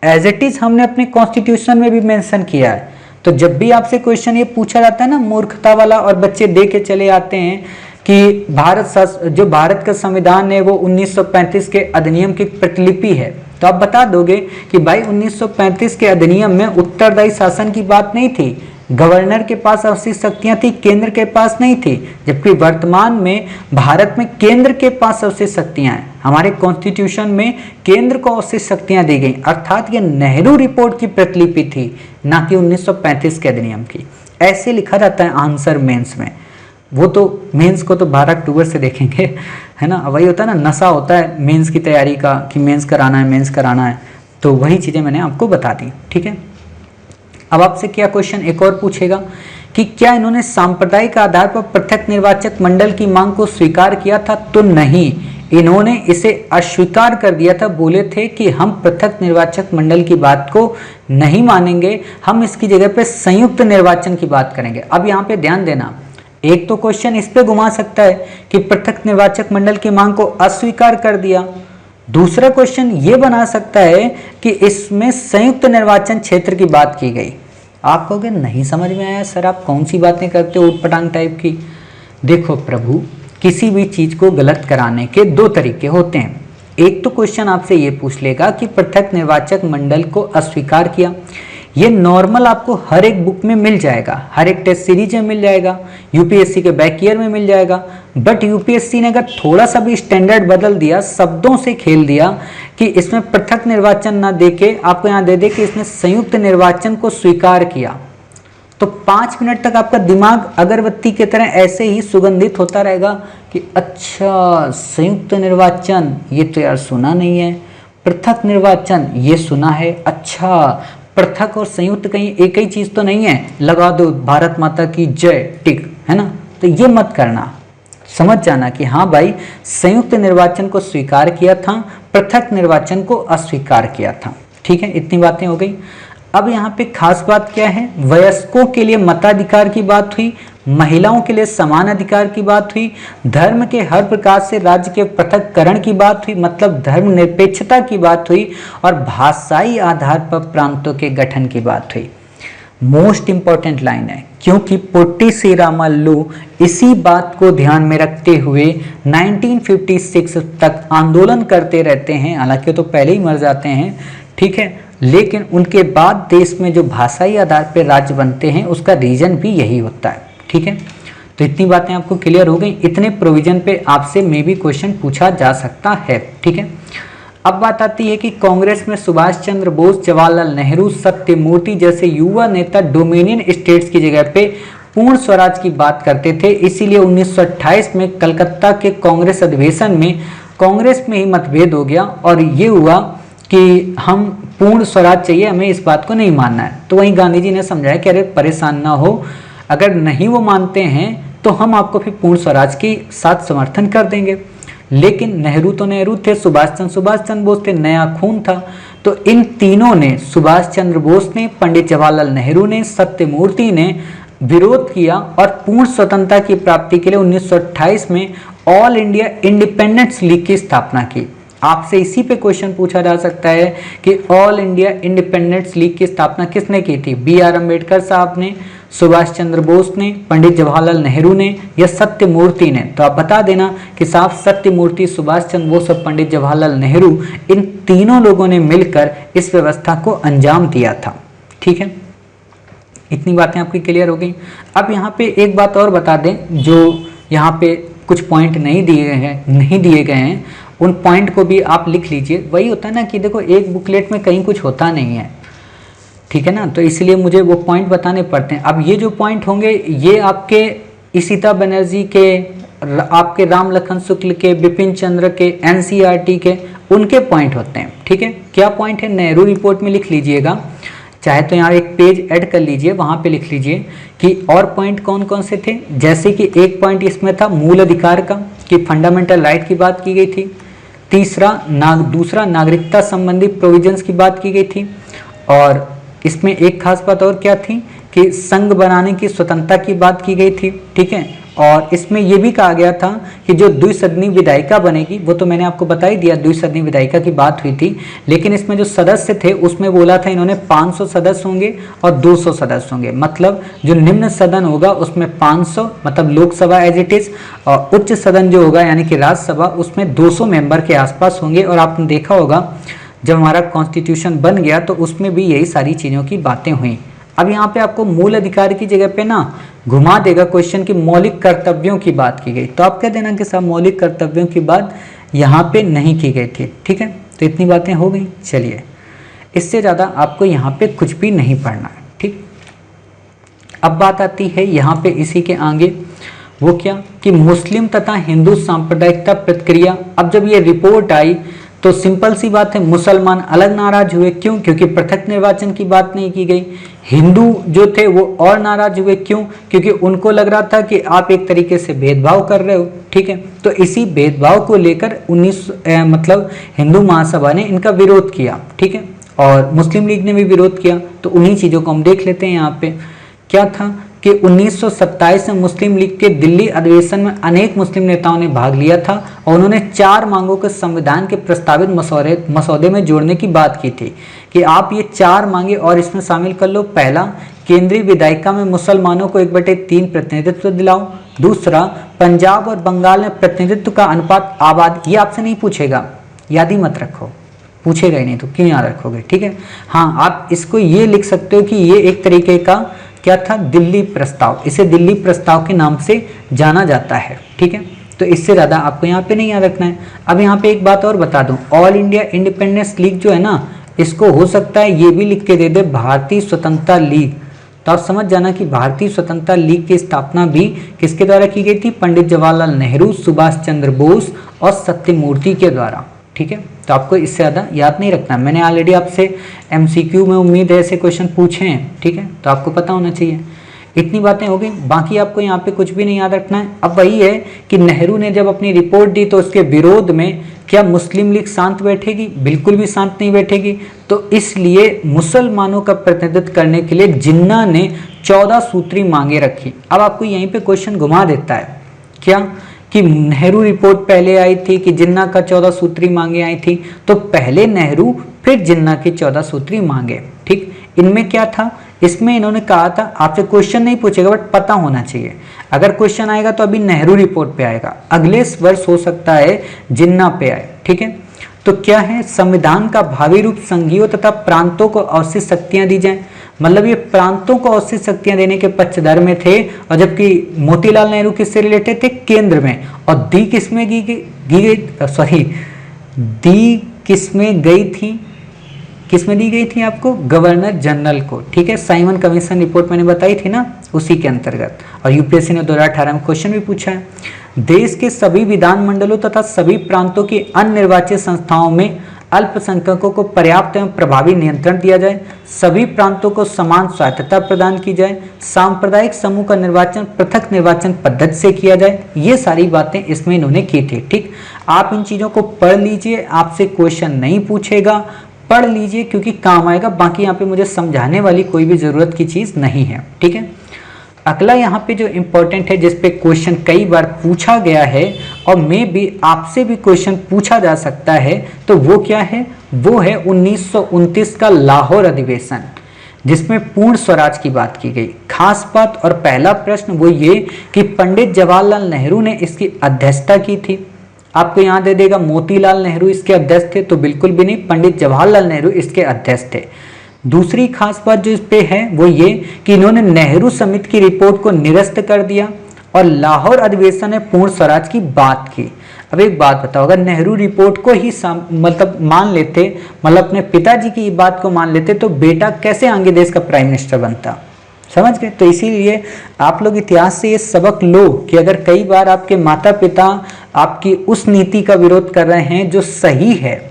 एज इट इज हमने अपने कॉन्स्टिट्यूशन में भी मेंशन किया है। तो जब भी आपसे क्वेश्चन ये पूछा जाता है ना मूर्खता वाला, और बच्चे दे के चले आते हैं कि भारत का संविधान है वो 1935 के अधिनियम की प्रतिलिपि है, तो आप बता दोगे कि भाई 1935 के अधिनियम में उत्तरदायी शासन की बात नहीं थी, गवर्नर के पास अवशिष्ट शक्तियां थी, केंद्र के पास नहीं थी। जबकि वर्तमान में भारत में केंद्र के पास अवशिष्ट शक्तियां हैं, हमारे कॉन्स्टिट्यूशन में केंद्र को अवशिष्ट शक्तियां दी गई, अर्थात ये नेहरू रिपोर्ट की प्रतिलिपि थी, ना कि 1935 के अधिनियम की। ऐसे लिखा जाता है आंसर मेंस में। वो तो मेंस को तो 12 अक्टूबर से देखेंगे, है ना। वही होता है ना, नशा होता है मेंस की तैयारी का कि मेंस कराना है, मेंस कराना है। तो वही चीज़ें मैंने आपको बता दी, ठीक है। अब आपसे क्या क्वेश्चन एक और पूछेगा कि क्या इन्होंने सांप्रदायिक आधार पर पृथक निर्वाचक मंडल की मांग को स्वीकार किया था? तो नहीं, इन्होंने इसे अस्वीकार कर दिया था। बोले थे कि हम पृथक निर्वाचक मंडल की बात को नहीं मानेंगे, हम इसकी जगह पे संयुक्त निर्वाचन की बात करेंगे। अब यहाँ पे ध्यान देना, एक तो क्वेश्चन इस पे घुमा सकता है कि पृथक निर्वाचक मंडल की मांग को अस्वीकार कर दिया। दूसरा क्वेश्चन ये बना सकता है कि इसमें संयुक्त निर्वाचन क्षेत्र की बात की गई। आप कहोगे नहीं समझ में आया सर, आप कौन सी बातें करते हो उटपटांग टाइप की। देखो प्रभु, किसी भी चीज को गलत कराने के दो तरीके होते हैं। एक तो क्वेश्चन आपसे ये पूछ लेगा कि पृथक निर्वाचक मंडल को अस्वीकार किया, ये नॉर्मल आपको हर एक बुक में मिल जाएगा, हर एक टेस्ट सीरीज में मिल जाएगा, यूपीएससी के बैक ईयर में मिल जाएगा। बट यूपीएससी ने अगर थोड़ा सा भी स्टैंडर्ड बदल दिया, शब्दों से खेल दिया कि इसमें पृथक निर्वाचन ना देके आपको यहाँ दे दे कि इसने संयुक्त निर्वाचन को स्वीकार किया, तो 5 मिनट तक आपका दिमाग अगरबत्ती की तरह ऐसे ही सुगंधित होता रहेगा कि अच्छा संयुक्त निर्वाचन ये तो यार सुना नहीं है, पृथक निर्वाचन ये सुना है, अच्छा पृथक और संयुक्त कहीं एक ही चीज तो नहीं है, लगा दो भारत माता की जय टिक, है ना। तो ये मत करना, समझ जाना कि हाँ भाई संयुक्त निर्वाचन को स्वीकार किया था, पृथक निर्वाचन को अस्वीकार किया था, ठीक है। इतनी बातें हो गई। अब यहाँ पे खास बात क्या है, वयस्कों के लिए मताधिकार की बात हुई, महिलाओं के लिए समान अधिकार की बात हुई, धर्म के हर प्रकार से राज्य के पृथककरण की बात हुई, मतलब धर्मनिरपेक्षता की बात हुई, और भाषाई आधार पर प्रांतों के गठन की बात हुई। मोस्ट इंपॉर्टेंट लाइन है, क्योंकि पोट्टी श्रीरामल्लू इसी बात को ध्यान में रखते हुए 1956 तक आंदोलन करते रहते हैं। हालांकि तो पहले ही मर जाते हैं, ठीक है, लेकिन उनके बाद देश में जो भाषाई आधार पर राज्य बनते हैं उसका रीजन भी यही होता है, ठीक है। तो इतनी बातें आपको क्लियर हो गई। इतने प्रोविजन पे आपसे मे भी क्वेश्चन पूछा जा सकता है, ठीक है। अब बात आती है कि कांग्रेस में सुभाष चंद्र बोस, जवाहरलाल नेहरू, सत्यमूर्ति जैसे युवा नेता डोमिनियन स्टेट्स की जगह पे पूर्ण स्वराज की बात करते थे। इसीलिए 1928 में कलकत्ता के कांग्रेस अधिवेशन में कांग्रेस में ही मतभेद हो गया और ये हुआ कि हम पूर्ण स्वराज चाहिए, हमें इस बात को नहीं मानना है। तो वहीं गांधी जी ने समझाया कि अरे परेशान ना हो, अगर नहीं वो मानते हैं तो हम आपको फिर पूर्ण स्वराज के साथ समर्थन कर देंगे। लेकिन नेहरू तो नेहरू थे, सुभाष चंद्र बोस थे, नया खून था। तो इन तीनों ने, सुभाष चंद्र बोस ने, पंडित जवाहरलाल नेहरू ने, सत्यमूर्ति ने विरोध किया और पूर्ण स्वतंत्रता की प्राप्ति के लिए 1928 में ऑल इंडिया इंडिपेंडेंस लीग की स्थापना की। आपसे इसी पे क्वेश्चन पूछा जा सकता है कि ऑल इंडिया इंडिपेंडेंस लीग की स्थापना किसने की थी, B.R. अम्बेडकर साहब ने, सुभाष चंद्र बोस ने, पंडित जवाहरलाल नेहरू ने या सत्यमूर्ति ने। तो आप बता देना कि साहब सत्यमूर्ति, सुभाष चंद्र बोस और पंडित जवाहरलाल नेहरू, इन तीनों लोगों ने मिलकर इस व्यवस्था को अंजाम दिया था, ठीक है। इतनी बातें आपकी क्लियर हो गई। अब यहाँ पे एक बात और बता दें, जो यहाँ पे कुछ पॉइंट नहीं दिए गए हैं, उन पॉइंट को भी आप लिख लीजिए। वही होता है ना कि देखो एक बुकलेट में कहीं कुछ होता नहीं है, ठीक है ना, तो इसलिए मुझे वो पॉइंट बताने पड़ते हैं। अब ये जो पॉइंट होंगे ये आपके इशिता बनर्जी के, आपके राम लखन शुक्ल के, बिपिन चंद्र के, NCERT के, उनके पॉइंट होते हैं, ठीक है। क्या पॉइंट है, नेहरू रिपोर्ट में लिख लीजिएगा चाहे तो यहाँ एक पेज ऐड कर लीजिए, वहाँ पे लिख लीजिए कि और पॉइंट कौन कौन से थे। जैसे कि एक पॉइंट इसमें था मूल अधिकार का, कि फंडामेंटल राइट की बात की गई थी। दूसरा नागरिकता संबंधी प्रोविजंस की बात की गई थी। और इसमें एक खास बात और क्या थी कि संघ बनाने की स्वतंत्रता की बात की गई थी, ठीक है। और इसमें यह भी कहा गया था कि जो द्विसदनी विधायिका बनेगी, वो तो मैंने आपको बता ही दिया, द्विसदनी विधायिका की बात हुई थी, लेकिन इसमें जो सदस्य थे उसमें बोला था इन्होंने 500 सदस्य होंगे और 200 सदस्य होंगे। मतलब जो निम्न सदन होगा उसमें 500, मतलब लोकसभा एज इट इज, और उच्च सदन जो होगा यानी कि राज्यसभा, उसमें 200 मेंबर के आसपास होंगे। और आपने देखा होगा जब हमारा कॉन्स्टिट्यूशन बन गया तो उसमें भी यही सारी चीज़ों की बातें हुई। अब यहाँ पे आपको मूल अधिकार की जगह पे ना घुमा देगा क्वेश्चन की मौलिक कर्तव्यों की बात की गई, तो आप कह देना कि साहब मौलिक कर्तव्यों की बात यहाँ पे नहीं की गई थी, ठीक है। तो इतनी बातें हो गई। चलिए, इससे ज़्यादा आपको यहाँ पे कुछ भी नहीं पढ़ना है, ठीक। अब बात आती है यहाँ पे इसी के आगे, वो क्या कि मुस्लिम तथा हिंदू सांप्रदायिकता प्रतिक्रिया। अब जब ये रिपोर्ट आई तो सिंपल सी बात है, मुसलमान अलग नाराज हुए। क्यों? क्योंकि पृथक निर्वाचन की बात नहीं की गई। हिंदू जो थे वो और नाराज हुए। क्यों? क्योंकि उनको लग रहा था कि आप एक तरीके से भेदभाव कर रहे हो, ठीक है। तो इसी भेदभाव को लेकर मतलब हिंदू महासभा ने इनका विरोध किया, ठीक है। और मुस्लिम लीग ने भी विरोध किया। तो उन्हीं चीज़ों को हम देख लेते हैं। यहाँ पे क्या था कि 1927 में मुस्लिम लीग के दिल्ली अधिवेशन में अनेक मुस्लिम नेताओं ने भाग लिया था और उन्होंने 4 मांगों को संविधान के प्रस्तावित मसौदे में जोड़ने की बात की थी कि आप ये 4 मांगे और इसमें शामिल कर लो। पहला, केंद्रीय विधायिका में मुसलमानों को 1/3 प्रतिनिधित्व दिलाओ। दूसरा, पंजाब और बंगाल में प्रतिनिधित्व का अनुपात आबादी, ये आपसे नहीं पूछेगा, याद ही मत रखो, पूछेगा ही नहीं तो क्यों याद रखोगे, ठीक है। हाँ, आप इसको ये लिख सकते हो कि ये एक तरीके का क्या था, दिल्ली प्रस्ताव, इसे दिल्ली प्रस्ताव के नाम से जाना जाता है, ठीक है। तो इससे ज़्यादा आपको यहाँ पे नहीं याद रखना है। अब यहाँ पे एक बात और बता दूं, ऑल इंडिया इंडिपेंडेंस लीग जो है ना, इसको हो सकता है ये भी लिख के दे दे भारतीय स्वतंत्रता लीग। तो आप समझ जाना कि भारतीय स्वतंत्रता लीग की स्थापना भी किसके द्वारा की गई थी, पंडित जवाहरलाल नेहरू, सुभाष चंद्र बोस और सत्यमूर्ति के द्वारा, ठीक है। तो आपको इससे ज़्यादा याद नहीं रखना। मैंने ऑलरेडी आपसे MCQ में उम्मीद है ऐसे क्वेश्चन पूछे हैं, ठीक है, तो आपको पता होना चाहिए। इतनी बातें हो गई, बाकी आपको यहाँ पे कुछ भी नहीं याद रखना है। अब वही है कि नेहरू ने जब अपनी रिपोर्ट दी तो उसके विरोध में क्या मुस्लिम लीग शांत बैठेगी? बिल्कुल भी शांत नहीं बैठेगी। तो इसलिए मुसलमानों का प्रतिनिधित्व करने के लिए जिन्ना ने 14 सूत्री मांगे रखी। अब आपको यहीं पे क्वेश्चन घुमा देता है क्या कि नेहरू रिपोर्ट पहले आई थी कि जिन्ना का 14 सूत्री मांगे आई थी, तो पहले नेहरू फिर जिन्ना की 14 सूत्री मांगे, ठीक। इनमें क्या था, इसमें इन्होंने कहा था, आपसे क्वेश्चन नहीं पूछेगा बट पता होना चाहिए। अगर क्वेश्चन आएगा तो अभी नेहरू रिपोर्ट पे आएगा, अगले वर्ष हो सकता है जिन्ना पे आए, ठीक है। तो क्या है, संविधान का भावी रूप संघीयों तथा प्रांतों को अवशिष्ट शक्तियां दी जाए। मतलब ये प्रांतों को अवशिष्ट शक्तियां देने के पक्षधर में थे, और जबकि मोतीलाल नेहरू किससे रिलेटेड थे, केंद्र में। और दी किसमें किसमें दी गई थी आपको, गवर्नर जनरल को, ठीक है। साइमन कमीशन रिपोर्ट मैंने बताई थी ना, उसी के अंतर्गत। और यूपीएससी ने 2018 में क्वेश्चन भी पूछा है। देश के सभी विधानमंडलों तथा सभी प्रांतों की अनिर्वाचित संस्थाओं में अल्पसंख्यकों को पर्याप्त एवं प्रभावी नियंत्रण दिया जाए। सभी प्रांतों को समान स्वायत्तता प्रदान की जाए। सांप्रदायिक समूह का निर्वाचन पृथक निर्वाचन पद्धति से किया जाए। ये सारी बातें इसमें इन्होंने की थी, ठीक। आप इन चीज़ों को पढ़ लीजिए, आपसे क्वेश्चन नहीं पूछेगा, पढ़ लीजिए क्योंकि काम आएगा। बाकी यहाँ पे मुझे समझाने वाली कोई भी ज़रूरत की चीज़ नहीं है, ठीक है। अगला यहाँ पे जो इम्पोर्टेंट है, जिस पे क्वेश्चन कई बार पूछा गया है और मे भी आपसे भी क्वेश्चन पूछा जा सकता है, तो वो क्या है, वो है 1929 का लाहौर अधिवेशन, जिसमें पूर्ण स्वराज की बात की गई। खास बात और पहला प्रश्न वो ये कि पंडित जवाहरलाल नेहरू ने इसकी अध्यक्षता की थी। आपको यहाँ दे देगा मोतीलाल नेहरू इसके अध्यक्ष थे, तो बिल्कुल भी नहीं, पंडित जवाहरलाल नेहरू इसके अध्यक्ष थे। दूसरी खास बात जो इस पे है वो ये कि इन्होंने नेहरू समिति की रिपोर्ट को निरस्त कर दिया और लाहौर अधिवेशन में पूर्ण स्वराज की बात की। अब एक बात बताओ, अगर नेहरू रिपोर्ट को ही मतलब मान लेते, मतलब अपने पिताजी की बात को मान लेते, तो बेटा कैसे आगे देश का प्राइम मिनिस्टर बनता, समझ गए। तो इसीलिए आप लोग इतिहास से ये सबक लो कि अगर कई बार आपके माता पिता आपकी उस नीति का विरोध कर रहे हैं जो सही है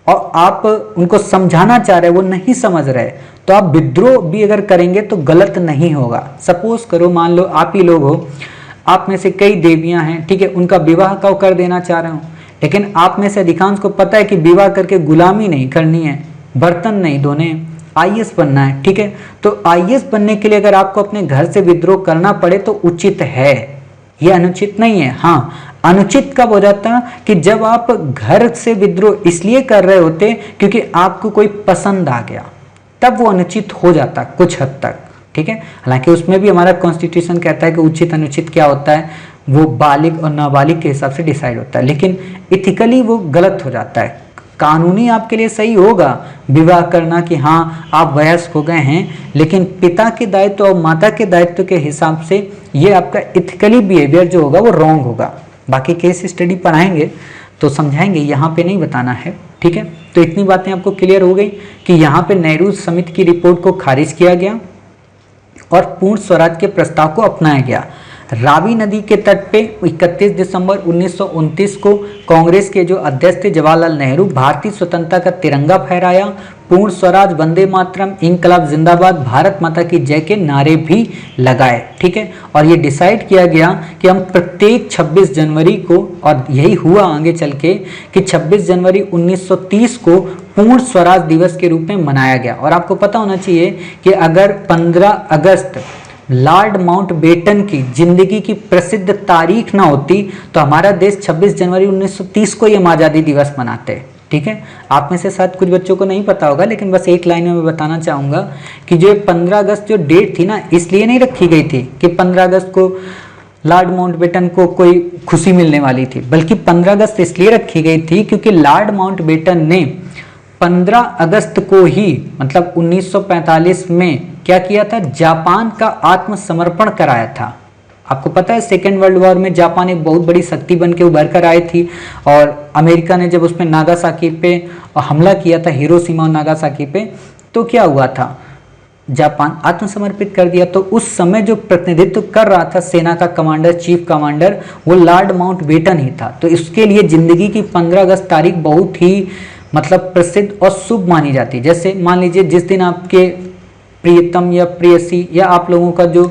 और आप उनको समझाना चाह रहे, वो नहीं समझ रहे, तो आप विद्रोह भी अगर करेंगे तो गलत नहीं होगा। सपोज करो, मान लो आप ही लोग हो, आप में से कई देवियां हैं, ठीक है, उनका विवाह कब कर देना चाह रहे हो, लेकिन आप में से अधिकांश को पता है कि विवाह करके गुलामी नहीं करनी है, बर्तन नहीं धोने, आईएएस बनना है, ठीक है। तो आईएएस बनने के लिए अगर आपको अपने घर से विद्रोह करना पड़े तो उचित है, ये अनुचित नहीं है। हाँ, अनुचित कब हो जाता कि जब आप घर से विद्रोह इसलिए कर रहे होते क्योंकि आपको कोई पसंद आ गया, तब वो अनुचित हो जाता कुछ हद तक, ठीक है। हालांकि उसमें भी हमारा कॉन्स्टिट्यूशन कहता है कि उचित अनुचित क्या होता है, वो बालिग और नाबालिग के हिसाब से डिसाइड होता है, लेकिन इथिकली वो गलत हो जाता है। कानूनी आपके लिए सही होगा विवाह करना कि हाँ आप वयस्क हो गए हैं, लेकिन पिता के दायित्व और माता के दायित्व के हिसाब से ये आपका इथिकली बिहेवियर जो होगा वो रॉन्ग होगा। बाकी केस स्टडी पढ़ाएंगे तो समझाएंगे, यहाँ पे नहीं बताना है, ठीक है। तो इतनी बातें आपको क्लियर हो गई कि यहाँ पे नेहरू समिति की रिपोर्ट को खारिज किया गया और पूर्ण स्वराज के प्रस्ताव को अपनाया गया। रावी नदी के तट पे 31 दिसंबर 1929 को कांग्रेस के जो अध्यक्ष थे जवाहरलाल नेहरू भारतीय स्वतंत्रता का तिरंगा फहराया, पूर्ण स्वराज, वंदे मातरम, इंकलाब जिंदाबाद, भारत माता की जय के नारे भी लगाए, ठीक है। और ये डिसाइड किया गया कि हम प्रत्येक 26 जनवरी को, और यही हुआ आगे चल के कि 26 जनवरी 1930 को पूर्ण स्वराज दिवस के रूप में मनाया गया। और आपको पता होना चाहिए कि अगर 15 अगस्त लॉर्ड माउंटबेटन की जिंदगी की प्रसिद्ध तारीख ना होती तो हमारा देश 26 जनवरी 1930 को ही हम आज़ादी दिवस मनाते, ठीक है। आप में से शायद कुछ बच्चों को नहीं पता होगा, लेकिन बस एक लाइन में मैं बताना चाहूँगा कि जो 15 अगस्त जो डेट थी ना, इसलिए नहीं रखी गई थी कि 15 अगस्त को लॉर्ड माउंटबेटन को कोई खुशी मिलने वाली थी, बल्कि 15 अगस्त इसलिए रखी गई थी क्योंकि लॉर्ड माउंटबेटन ने 15 अगस्त को ही, मतलब 1945 में क्या किया था, जापान का आत्मसमर्पण कराया था। आपको पता है सेकेंड वर्ल्ड वॉर में जापान एक बहुत बड़ी शक्ति बन के उभर कर आई थी, और अमेरिका ने जब उसमें नागासाकी पे हमला किया था, हिरोशिमा और नागासाकी पे, तो क्या हुआ था, जापान आत्मसमर्पित कर दिया। तो उस समय जो प्रतिनिधित्व कर रहा था सेना का कमांडर, चीफ कमांडर, वो लॉर्ड माउंटबेटन ही था। तो इसके लिए जिंदगी की 15 अगस्त तारीख बहुत ही मतलब प्रसिद्ध और शुभ मानी जाती है। जैसे मान लीजिए जिस दिन आपके प्रियतम या प्रेयसी या आप लोगों का जो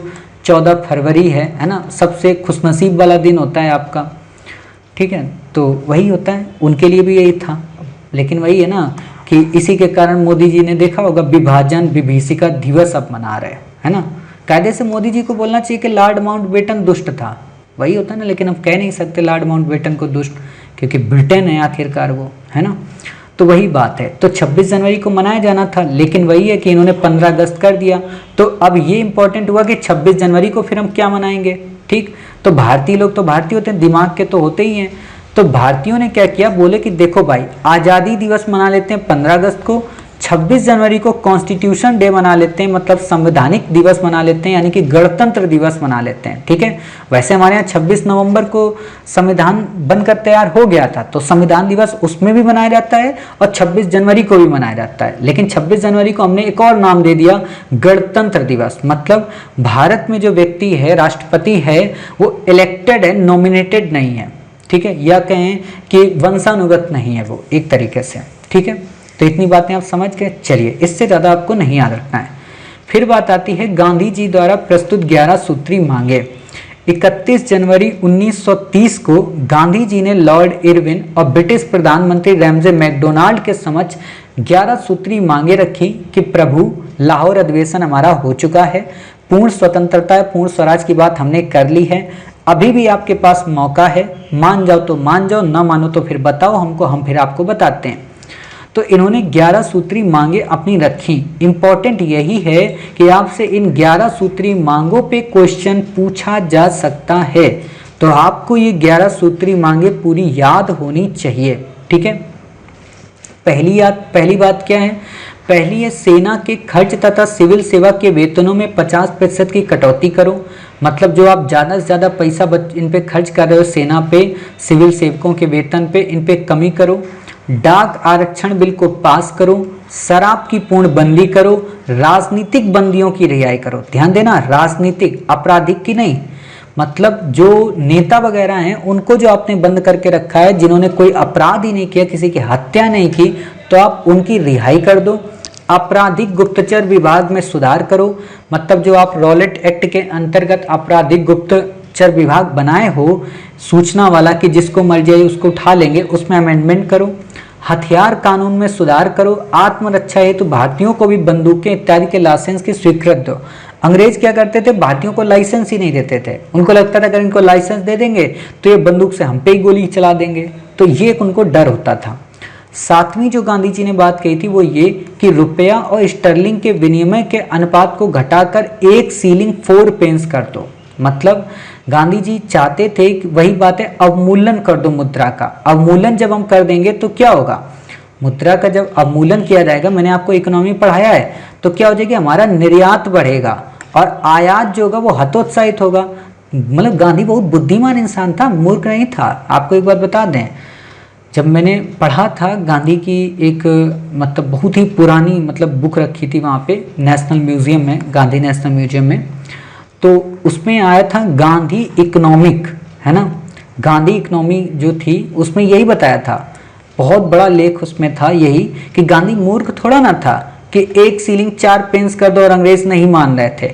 14 फरवरी है ना, सबसे खुशनसीब वाला दिन होता है आपका, ठीक है। तो वही होता है, उनके लिए भी यही था। लेकिन वही है ना कि इसी के कारण मोदी जी ने देखा होगा विभाजन विभीषिका दिवस अब मना रहे है ना। कायदे से मोदी जी को बोलना चाहिए कि लॉर्ड माउंटबेटन दुष्ट था, वही होता है ना, लेकिन हम कह नहीं सकते लॉर्ड माउंटबेटन को दुष्ट, क्योंकि ब्रिटेन है आखिरकार वो, है ना। तो वही बात है, तो 26 जनवरी को मनाया जाना था, लेकिन वही है कि इन्होंने 15 अगस्त कर दिया। तो अब ये इंपॉर्टेंट हुआ कि 26 जनवरी को फिर हम क्या मनाएंगे, ठीक। तो भारतीय लोग तो भारतीय होते हैं, दिमाग के तो होते ही हैं। तो भारतीयों ने क्या किया, बोले कि देखो भाई आज़ादी दिवस मना लेते हैं 15 अगस्त को, 26 जनवरी को कॉन्स्टिट्यूशन डे मना लेते हैं, मतलब संवैधानिक दिवस मना लेते हैं, यानी कि गणतंत्र दिवस मना लेते हैं, ठीक है। वैसे हमारे यहाँ 26 नवंबर को संविधान बनकर तैयार हो गया था, तो संविधान दिवस उसमें भी मनाया जाता है और 26 जनवरी को भी मनाया जाता है। लेकिन 26 जनवरी को हमने एक और नाम दे दिया, गणतंत्र दिवस। मतलब भारत में जो व्यक्ति है, राष्ट्रपति है, वो इलेक्टेड है, नॉमिनेटेड नहीं है, ठीक है, या कहें कि वंशानुगत नहीं है वो एक तरीके से, ठीक है। तो इतनी बातें आप समझ गए, चलिए इससे ज़्यादा आपको नहीं याद रखना है। फिर बात आती है गांधी जी द्वारा प्रस्तुत 11 सूत्री मांगे। 31 जनवरी 1930 को गांधी जी ने लॉर्ड इरविन और ब्रिटिश प्रधानमंत्री रैमजे मैकडोनाल्ड के समक्ष 11 सूत्री मांगे रखी कि प्रभु लाहौर अधिवेशन हमारा हो चुका है, पूर्ण स्वतंत्रता, पूर्ण स्वराज की बात हमने कर ली है, अभी भी आपके पास मौका है, मान जाओ तो मान जाओ, ना मानो तो फिर बताओ हमको, हम फिर आपको बताते हैं। तो इन्होंने 11 सूत्री मांगे अपनी रखी। इंपॉर्टेंट यही है कि आपसे इन 11 सूत्री मांगों पे क्वेश्चन पूछा जा सकता है, तो आपको ये 11 सूत्री मांगे पूरी याद होनी चाहिए, ठीक है। पहली बात क्या है, पहली है सेना के खर्च तथा सिविल सेवा के वेतनों में 50% की कटौती करो। मतलब जो आप ज़्यादा से ज़्यादा पैसा इन पे खर्च कर रहे हो सेना पे, सिविल सेवकों के वेतन पे, इन पे कमी करो। डाक आरक्षण बिल को पास करो, शराब की पूर्ण बंदी करो, राजनीतिक बंदियों की रिहाई करो। ध्यान देना, राजनीतिक, आपराधिक की नहीं। मतलब जो नेता वगैरह हैं उनको जो आपने बंद करके रखा है, जिन्होंने कोई अपराध ही नहीं किया, किसी की हत्या नहीं की, तो आप उनकी रिहाई कर दो। आपराधिक गुप्तचर विभाग में सुधार करो, मतलब जो आप रॉलेट एक्ट के अंतर्गत आपराधिक गुप्तचर विभाग बनाए हो सूचना वाला कि जिसको मर जाए उसको उठा लेंगे, उसमें अमेंडमेंट करो। हथियार कानून में सुधार करो, आत्मरक्षा हेतु तो भारतीयों को भी बंदूकें इत्यादि के लाइसेंस की स्वीकृत दो। अंग्रेज क्या करते थे, भारतीयों को लाइसेंस ही नहीं देते थे, उनको लगता था अगर इनको लाइसेंस दे देंगे तो ये बंदूक से हम पे ही गोली चला देंगे, तो ये एक उनको डर होता था। सातवीं जो गांधी जी ने बात कही थी वो ये कि रुपया और स्टर्लिंग के विनिमय के अनुपात को घटाकर 1 सीलिंग 4 पेंस कर दो। मतलब गांधी जी चाहते थे कि वही बात है, अवमूल्यन कर दो मुद्रा का। अवमूल्यन जब हम कर देंगे तो क्या होगा, मुद्रा का जब अवमूल्यन किया जाएगा, मैंने आपको इकोनॉमी पढ़ाया है, तो क्या हो जाएगी, हमारा निर्यात बढ़ेगा और आयात जो होगा वो हतोत्साहित होगा। मतलब गांधी बहुत बुद्धिमान इंसान था, मूर्ख नहीं था। आपको एक बात बता दें, जब मैंने पढ़ा था गांधी की एक मतलब बहुत ही पुरानी मतलब बुक रखी थी वहाँ पे नेशनल म्यूजियम में, गांधी नेशनल म्यूजियम में, तो उसमें आया था गांधी इकोनॉमिक, है ना, गांधी इकोनॉमी जो थी उसमें यही बताया था, बहुत बड़ा लेख उसमें था यही कि गांधी मूर्ख थोड़ा ना था कि 1 सीलिंग 4 पेंस कर दो और अंग्रेज नहीं मान रहे थे।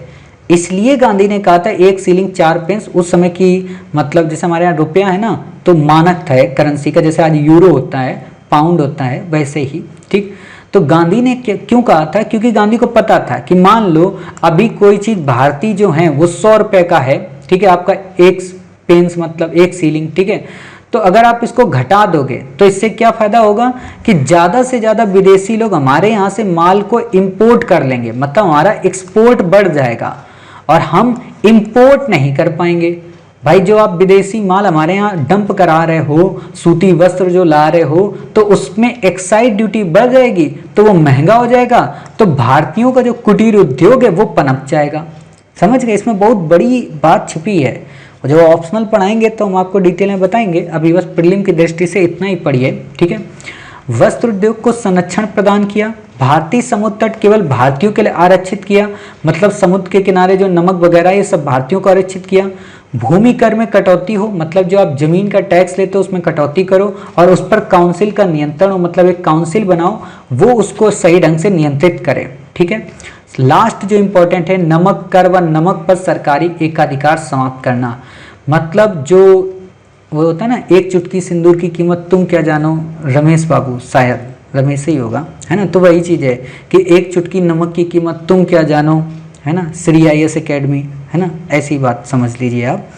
इसलिए गांधी ने कहा था 1 सीलिंग 4 पेंस, उस समय की मतलब जैसे हमारे यहाँ रुपया है ना तो मानक था करेंसी का, जैसे आज यूरो होता है, पाउंड होता है, वैसे ही, ठीक। तो गांधी ने क्यों कहा था, क्योंकि गांधी को पता था कि मान लो अभी कोई चीज भारतीय जो है वो 100 रुपए का है, ठीक है, आपका 1 पेंस मतलब 1 सीलिंग, ठीक है, तो अगर आप इसको घटा दोगे तो इससे क्या फायदा होगा कि ज्यादा से ज्यादा विदेशी लोग हमारे यहाँ से माल को इंपोर्ट कर लेंगे, मतलब हमारा एक्सपोर्ट बढ़ जाएगा और हम इंपोर्ट नहीं कर पाएंगे। भाई जो आप विदेशी माल हमारे यहाँ डंप करा रहे हो, सूती वस्त्र जो ला रहे हो, तो उसमें एक्साइज ड्यूटी बढ़ जाएगी तो वो महंगा हो जाएगा, तो भारतीयों का जो कुटीर उद्योग है वो पनप जाएगा। समझ गए, इसमें बहुत बड़ी बात छिपी है। जब ऑप्शनल पढ़ाएंगे तो हम आपको डिटेल में बताएंगे, अभी बस प्रीलिम की दृष्टि से इतना ही पढ़िए, ठीक है। वस्त्र उद्योग को संरक्षण प्रदान किया, भारतीय समुद्र तट केवल भारतीयों के लिए आरक्षित किया, मतलब समुद्र के किनारे जो नमक वगैरह ये सब भारतीयों को आरक्षित किया। भूमि कर में कटौती हो, मतलब जो आप जमीन का टैक्स लेते हो उसमें कटौती करो और उस पर काउंसिल का नियंत्रण हो, मतलब एक काउंसिल बनाओ वो उसको सही ढंग से नियंत्रित करे, ठीक है। लास्ट जो इंपॉर्टेंट है, नमक कर व नमक पर सरकारी एकाधिकार समाप्त करना, मतलब जो वो होता है ना, 1 चुटकी सिंदूर की कीमत तुम क्या जानो, रमेश बाबू, शायद रमेश ही होगा, है ना, तो वही चीज़ है कि 1 चुटकी नमक की कीमत तुम क्या जानो, है ना, श्री IAS एकेडमी, है ना, ऐसी बात समझ लीजिए आप।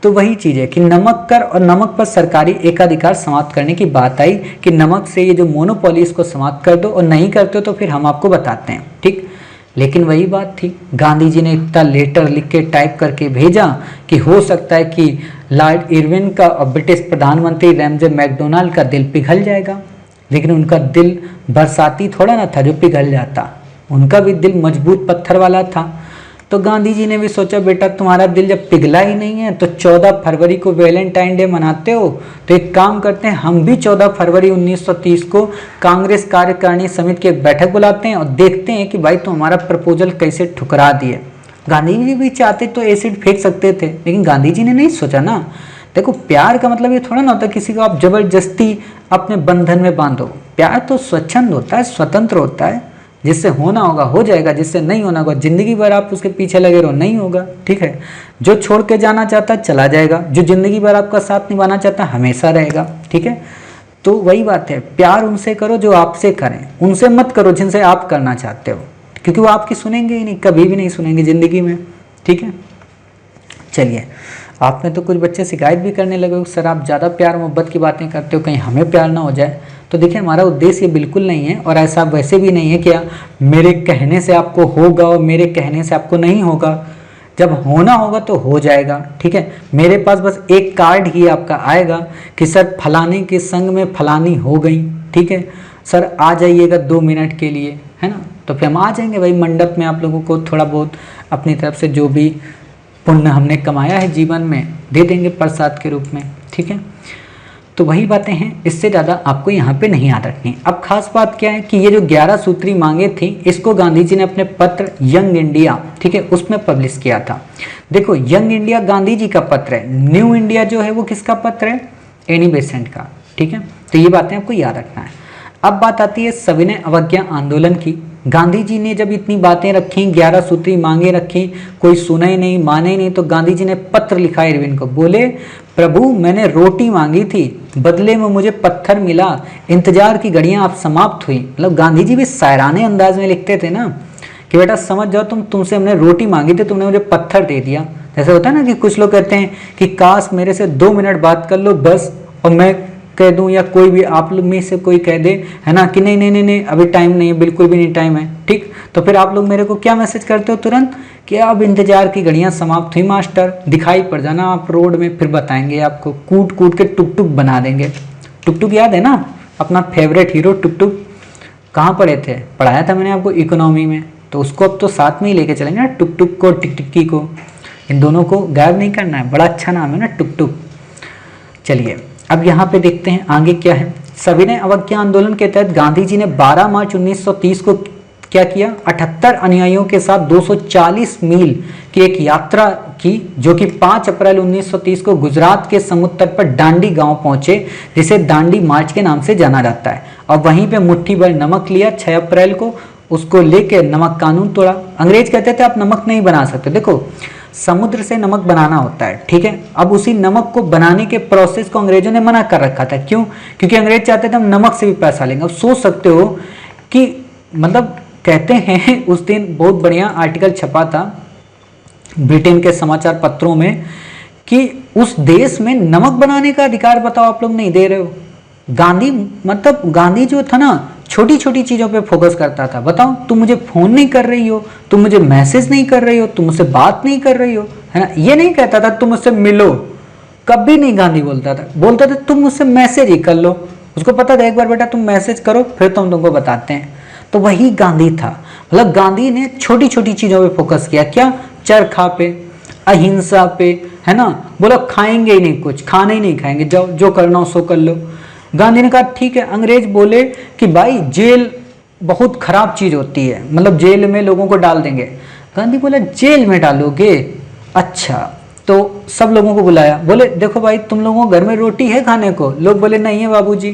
तो वही चीज़ है कि नमक कर और नमक पर सरकारी एकाधिकार समाप्त करने की बात आई कि नमक से ये जो मोनोपोली इसको समाप्त कर दो, और नहीं करते हो तो फिर हम आपको बताते हैं, ठीक। लेकिन वही बात थी, गांधी जी ने इतना लेटर लिख के टाइप करके भेजा कि हो सकता है कि लॉर्ड इरविन का और ब्रिटिश प्रधानमंत्री रैमजे मैकडोनाल्ड का दिल पिघल जाएगा, लेकिन उनका दिल बरसाती थोड़ा ना था जो पिघल जाता, उनका भी दिल मजबूत पत्थर वाला था। तो गांधी जी ने भी सोचा बेटा तुम्हारा दिल जब पिघला ही नहीं है तो 14 फरवरी को वैलेंटाइन डे मनाते हो, तो एक काम करते हैं हम भी 14 फरवरी 1930 को कांग्रेस कार्यकारिणी समिति की एक बैठक बुलाते हैं और देखते हैं कि भाई तुम हमारा प्रपोजल कैसे ठुकरा दिए। गांधी जी भी चाहते तो एसिड फेंक सकते थे, लेकिन गांधी जी ने नहीं सोचा ना। देखो प्यार का मतलब ये थोड़ा ना होता किसी को आप जबरदस्ती अपने बंधन में बांधो, प्यार तो स्वच्छंद होता है, स्वतंत्र होता है, जिससे होना होगा हो जाएगा, जिससे नहीं होना होगा जिंदगी भर आप उसके पीछे लगे रहो, नहीं होगा, ठीक है। जो छोड़ के जाना चाहता है चला जाएगा, जो जिंदगी भर आपका साथ निभाना चाहता है हमेशा रहेगा, ठीक है। तो वही बात है, प्यार उनसे करो जो आपसे करें, उनसे मत करो जिनसे आप करना चाहते हो, क्योंकि वो आपकी सुनेंगे ही नहीं, कभी भी नहीं सुनेंगे जिंदगी में, ठीक है। चलिए, आप में तो कुछ बच्चे शिकायत भी करने लगे हो सर आप ज़्यादा प्यार मोहब्बत की बातें करते हो, कहीं हमें प्यार ना हो जाए। तो देखिए हमारा उद्देश्य बिल्कुल नहीं है, और ऐसा वैसे भी नहीं है कि मेरे कहने से आपको होगा और मेरे कहने से आपको नहीं होगा। जब होना होगा तो हो जाएगा, ठीक है। मेरे पास बस एक कार्ड ही आपका आएगा कि सर फलाने के संग में फलानी हो गई, ठीक है सर आ जाइएगा 2 मिनट के लिए, है ना। तो फिर हम आ जाएंगे भाई मंडप में, आप लोगों को थोड़ा बहुत अपनी तरफ से जो भी पुण्य हमने कमाया है जीवन में दे देंगे प्रसाद के रूप में, ठीक है। तो वही बातें हैं, इससे ज़्यादा आपको यहाँ पे नहीं याद रखनी। अब खास बात क्या है कि ये जो 11 सूत्री मांगे थी इसको गांधी जी ने अपने पत्र यंग इंडिया, ठीक है, उसमें पब्लिश किया था। देखो यंग इंडिया गांधी जी का पत्र है, न्यू इंडिया जो है वो किसका पत्र है, एनी बेसेंट का, ठीक है। तो ये बातें आपको याद रखना है। अब बात आती है सविनय अवज्ञा आंदोलन की। गांधी जी ने जब इतनी बातें रखी, 11 सूत्री मांगे रखी, कोई सुना ही नहीं, माने ही नहीं, तो गांधी जी ने पत्र लिखा इरविन को, बोले प्रभु मैंने रोटी मांगी थी, बदले में मुझे पत्थर मिला, इंतजार की घड़ियां अब समाप्त हुई। मतलब गांधी जी भी शायराने अंदाज में लिखते थे ना कि बेटा समझ जाओ, तुमसे हमने रोटी मांगी थी, तुमने मुझे पत्थर दे दिया। जैसे होता है ना कि कुछ लोग कहते हैं कि काश मेरे से 2 मिनट बात कर लो बस, और मैं कह दूं या कोई भी आप लोग में से कोई कह दे, है ना, कि नहीं नहीं नहीं नहीं अभी टाइम नहीं है, बिल्कुल भी नहीं टाइम है, ठीक, तो फिर आप लोग मेरे को क्या मैसेज करते हो तुरंत कि अब इंतजार की घड़ियां समाप्त हुई मास्टर, दिखाई पड़ जाना आप रोड में, फिर बताएंगे आपको, कूट कूट के टुक टुक बना देंगे। टुक टुक याद है ना, अपना फेवरेट हीरो टुक टुक, कहाँ पढ़े थे, पढ़ाया था मैंने आपको इकोनॉमी में, तो उसको अब तो साथ में ही लेके चलेंगे ना, टुक टुक को टिक टिक्की को, इन दोनों को गायब नहीं करना है, बड़ा अच्छा नाम है ना टुक टुक। चलिए अब यहाँ पे देखते हैं आगे क्या है। सविनय अवज्ञा आंदोलन के तहत गांधी जी ने 12 मार्च 1930 को क्या किया, 78 अनुयायियों के साथ 240 मील की एक यात्रा की, जो कि 5 अप्रैल 1930 को गुजरात के समुद्र तट पर दांडी गांव पहुंचे, जिसे दांडी मार्च के नाम से जाना जाता है, और वहीं पे मुट्ठी भर नमक लिया। 6 अप्रैल को उसको लेके नमक कानून तोड़ा। अंग्रेज कहते थे आप नमक नहीं बना सकते, देखो समुद्र से नमक बनाना होता है, ठीक है। अब उसी नमक को बनाने के प्रोसेस को अंग्रेजों ने मना कर रखा था, क्यों, क्योंकि अंग्रेज चाहते थे हम नमक से भी पैसा लेंगे। अब सोच सकते हो कि मतलब कहते हैं उस दिन बहुत बढ़िया आर्टिकल छपा था ब्रिटेन के समाचार पत्रों में कि उस देश में नमक बनाने का अधिकार बताओ आप लोग नहीं दे रहे हो। गांधी मतलब गांधी जो था ना छोटी छोटी चीजों पे फोकस करता था। बताओ तुम मुझे फोन नहीं कर रही हो, तुम मुझे मैसेज नहीं कर रही हो, तुम मुझसे बात नहीं कर रही हो, है ना, ये नहीं कहता था तुम मुझसे मिलो, कभी नहीं गांधी बोलता था तुम मुझसे मैसेज ही कर लो। उसको पता था एक बार बेटा तुम मैसेज करो फिर तुमको बताते हैं। तो वही गांधी था, मतलब गांधी ने छोटी छोटी चीजों पे फोकस किया, क्या, चरखा पे, अहिंसा पे, है ना, बोला खाएंगे ही नहीं, कुछ खाना ही नहीं खाएंगे, जाओ जो करना हो सो कर लो। गांधी ने कहा ठीक है। अंग्रेज बोले कि भाई जेल बहुत खराब चीज होती है, मतलब जेल में लोगों को डाल देंगे। गांधी बोला जेल में डालोगे, अच्छा, तो सब लोगों को बुलाया, बोले देखो भाई तुम लोगों के घर में रोटी है खाने को, लोग बोले नहीं है बाबूजी।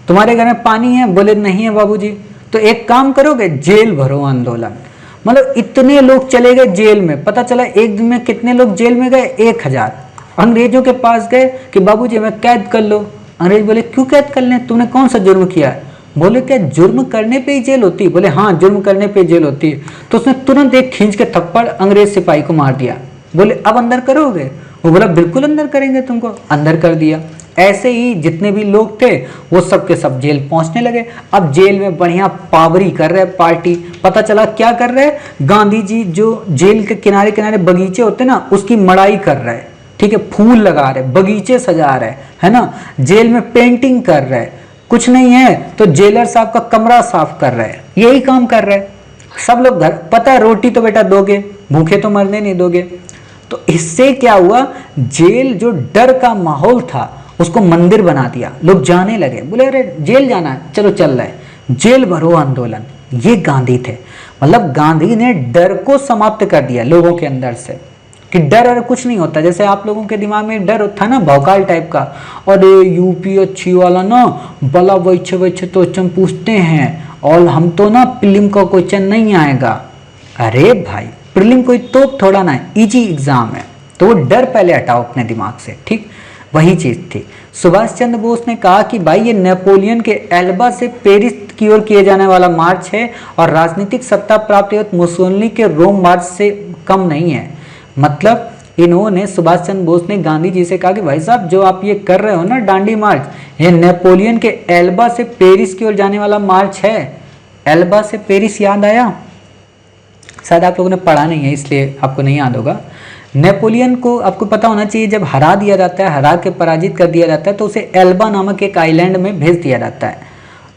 तुम्हारे घर में पानी है, बोले नहीं है बाबूजी। तो एक काम करोगे, जेल भरो आंदोलन। मतलब इतने लोग चले गए जेल में, पता चला एक दिन में कितने लोग जेल में गए, 1000। अंग्रेजों के पास गए कि बाबूजी हमें कैद कर लो। अंग्रेज बोले क्यों कैद कर लें, तुमने कौन सा जुर्म किया है। बोले क्या जुर्म करने पे ही जेल होती है, बोले हाँ जुर्म करने पे जेल होती है। तो उसने तुरंत एक खींच के थप्पड़ अंग्रेज सिपाही को मार दिया। बोले अब अंदर करोगे, वो बोला बिल्कुल अंदर करेंगे तुमको, अंदर कर दिया। ऐसे ही जितने भी लोग थे वो सब के सब जेल पहुंचने लगे। अब जेल में बढ़िया पावरी कर रहे पार्टी। पता चला क्या कर रहे, गांधी जी जो जेल के किनारे किनारे बगीचे होते ना उसकी मड़ाई कर रहे, ठीक है, फूल लगा रहे, बगीचे सजा रहे, है ना, जेल में पेंटिंग कर रहे, कुछ नहीं है तो जेलर साहब का कमरा साफ कर रहे, यही काम कर रहे सब लोग। घर पता है रोटी तो बेटा दोगे, भूखे तो मरने नहीं दोगे। तो इससे क्या हुआ, जेल जो डर का माहौल था उसको मंदिर बना दिया। लोग जाने लगे, बोले अरे जेल जाना है, चलो चल रहे, जेल भरो आंदोलन। ये गांधी थे, मतलब गांधी ने डर को समाप्त कर दिया लोगों के अंदर से कि डर और कुछ नहीं होता। जैसे आप लोगों के दिमाग में डर होता है ना भौकाल टाइप का, और यूपी अच्छी वाला ना बला वैछे वैछे तो हम पूछते हैं और हम तो ना प्रीलिम का क्वेश्चन नहीं आएगा। अरे भाई प्रीलिम कोई तोप थोड़ा ना है, इजी एग्जाम है, तो वो डर पहले हटाओ अपने दिमाग से, ठीक। वही चीज थी। सुभाष चंद्र बोस ने कहा कि भाई ये नेपोलियन के एल्बा से पेरिस की ओर किए जाने वाला मार्च है और राजनीतिक सत्ता प्राप्ति मुसोलिनी के रोम मार्च से कम नहीं है। मतलब इन्होंने सुभाष चंद्र बोस ने गांधी जी से कहा कि भाई साहब जो आप ये कर रहे हो ना दांडी मार्च, ये नेपोलियन के एल्बा से पेरिस की ओर जाने वाला मार्च है। एल्बा से पेरिस याद आया, शायद आप लोगों ने पढ़ा नहीं है इसलिए आपको नहीं याद होगा। नेपोलियन को आपको पता होना चाहिए, जब हरा दिया जाता है, हरा के पराजित कर दिया जाता है तो उसे एल्बा नामक एक आइलैंड में भेज दिया जाता है।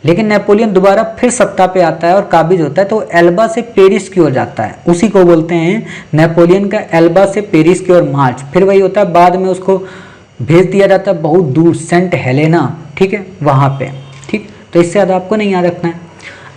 लेकिन नेपोलियन दोबारा फिर सत्ता पे आता है और काबिज होता है तो एल्बा से पेरिस की ओर जाता है, उसी को बोलते हैं नेपोलियन का एल्बा से पेरिस की ओर मार्च। फिर वही होता है, बाद में उसको भेज दिया जाता है बहुत दूर, सेंट हेलेना, ठीक है, वहाँ पे, ठीक। तो इससे ज़्यादा आपको नहीं याद रखना है।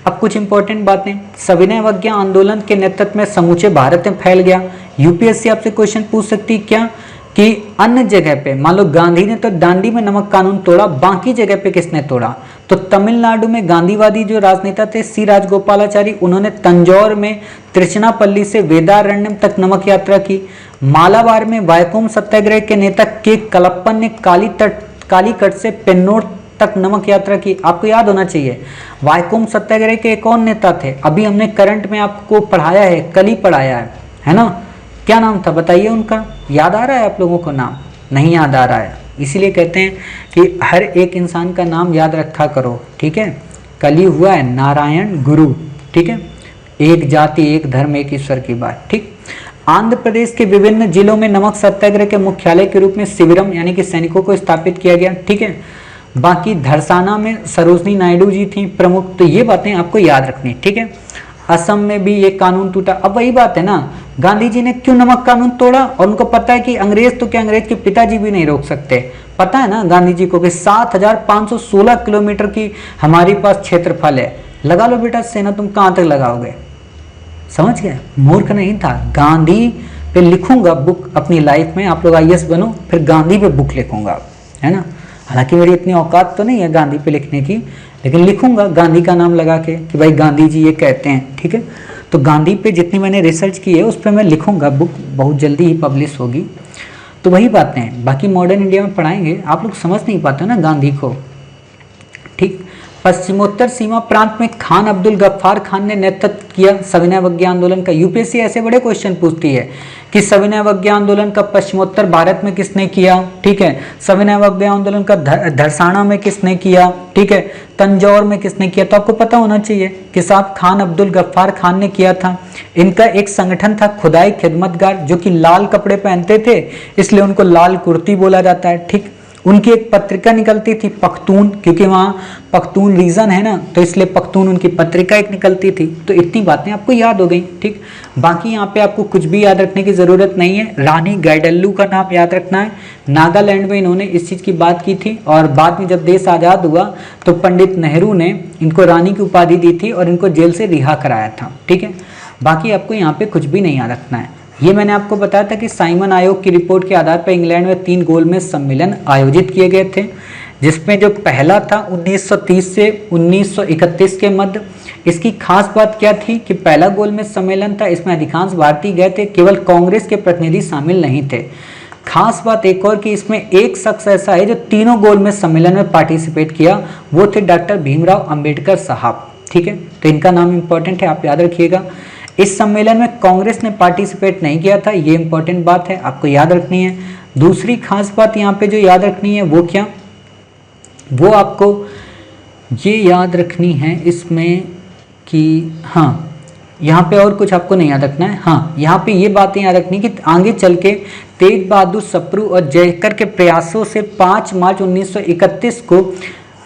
अब कुछ इंपॉर्टेंट बातें, सविनय अवज्ञा आंदोलन के नेतृत्व में समूचे भारत में फैल गया। यूपीएससी आपसे क्वेश्चन पूछ सकती है क्या कि अन्य जगह पे, मान लो गांधी ने तो दांडी में नमक कानून तोड़ा, बाकी जगह पे किसने तोड़ा, तो तमिलनाडु में गांधीवादी जो राजनेता थे सी राजगोपालाचारी, उन्होंने तंजौर में त्रिचनापल्ली से वेदारण्यम तक नमक यात्रा की। मालाबार में वायकोम सत्याग्रह के नेता के कलप्पन ने कालीकट से पेन्नोर तक नमक यात्रा की। आपको याद होना चाहिए वायकोम सत्याग्रह के कौन नेता थे, अभी हमने करंट में आपको पढ़ाया है, कल ही पढ़ाया है ना। क्या नाम था बताइए उनका, याद आ रहा है आप लोगों को? नाम नहीं याद आ रहा है, इसीलिए कहते हैं कि हर एक इंसान का नाम याद रखा करो, ठीक है। कल ही हुआ है नारायण गुरु, ठीक है। एक जाति एक धर्म एक ईश्वर की बात, ठीक। आंध्र प्रदेश के विभिन्न जिलों में नमक सत्याग्रह के मुख्यालय के रूप में शिविरम यानी कि सैनिकों को स्थापित किया गया, ठीक है। बाकी धरसाना में सरोजनी नायडू जी थी प्रमुख, तो ये बातें आपको याद रखनी, ठीक है। असम में भी ये कानून टूटा। अब वही बात है ना, गांधी जी ने क्यों नमक कानून तोड़ा, और उनको पता है कि अंग्रेज तो क्या अंग्रेज के पिताजी भी नहीं रोक सकते। पता है ना गांधी जी को कि 7,516 किलोमीटर की हमारे पास क्षेत्रफल है, लगा लो बेटा सेना, तुम कहाँ तक लगाओगे? समझ गए, मूर्ख नहीं था। गांधी पे लिखूंगा बुक अपनी लाइफ में, आप लोग IAS बनो, फिर गांधी पे बुक लिखूंगा, है ना। हालांकि मेरी इतनी औकात तो नहीं है गांधी पे लिखने की, लेकिन लिखूंगा गांधी का नाम लगा के कि भाई गांधी जी ये कहते हैं, ठीक है। तो गांधी पे जितनी मैंने रिसर्च की है उस पर मैं लिखूंगा बुक, बहुत जल्दी ही पब्लिश होगी। तो वही बातें हैं, बाकी मॉडर्न इंडिया में पढ़ाएंगे, आप लोग समझ नहीं पाते ना गांधी को, ठीक। पश्चिमोत्तर सीमा प्रांत में खान अब्दुल गफ्फार खान ने नेतृत्व किया सविनय अवज्ञा आंदोलन का। यूपीएससी ऐसे बड़े क्वेश्चन पूछती है कि सविनय अवज्ञा आंदोलन का पश्चिमोत्तर भारत में किसने किया, ठीक है। सविनय अवज्ञा आंदोलन का धरसाना में किसने किया, ठीक है। तंजौर में किसने किया, तो आपको पता होना चाहिए कि साहब खान अब्दुल गफ्फार खान ने किया था। इनका एक संगठन था खुदाई खिदमतगार, जो कि लाल कपड़े पहनते थे इसलिए उनको लाल कुर्ती बोला जाता है, ठीक। उनकी एक पत्रिका निकलती थी पख्तून, क्योंकि वहाँ पख्तून रीजन है ना, तो इसलिए पख्तून उनकी पत्रिका एक निकलती थी। तो इतनी बातें आपको याद हो गई, ठीक। बाकी यहाँ पे आपको कुछ भी याद रखने की ज़रूरत नहीं है। रानी गाइडल्लू का नाम याद रखना है, नागालैंड में इन्होंने इस चीज़ की बात की थी, और बाद में जब देश आज़ाद हुआ तो पंडित नेहरू ने इनको रानी की उपाधि दी थी और इनको जेल से रिहा कराया था, ठीक है। बाकी आपको यहाँ पे कुछ भी नहीं याद रखना है। ये मैंने आपको बताया था कि साइमन आयोग की रिपोर्ट के आधार पर इंग्लैंड में 3 गोलमेज सम्मेलन आयोजित किए गए थे, जिसमें जो पहला था 1930 से 1931 के मध्य। इसकी खास बात क्या थी कि पहला गोलमेज सम्मेलन था, इसमें अधिकांश भारतीय गए थे, केवल कांग्रेस के प्रतिनिधि शामिल नहीं थे। खास बात एक और कि इसमें एक शख्स ऐसा है जो तीनों गोलमेज सम्मेलन में पार्टिसिपेट किया, वो थे डॉक्टर भीमराव अंबेडकर साहब, ठीक है। तो इनका नाम इंपॉर्टेंट है, आप याद रखिएगा। इस सम्मेलन में कांग्रेस ने पार्टिसिपेट नहीं किया था, ये इंपॉर्टेंट बात है, आपको याद रखनी है। दूसरी खास बात यहाँ पे जो याद रखनी है वो क्या, वो आपको ये याद रखनी है इसमें कि हाँ, यहाँ पे और कुछ आपको नहीं याद रखना है। हाँ, यहाँ पे ये बातें याद रखनी कि आगे चल के तेज बहादुर सप्रू और जयकर के प्रयासों से 5 मार्च 1931 को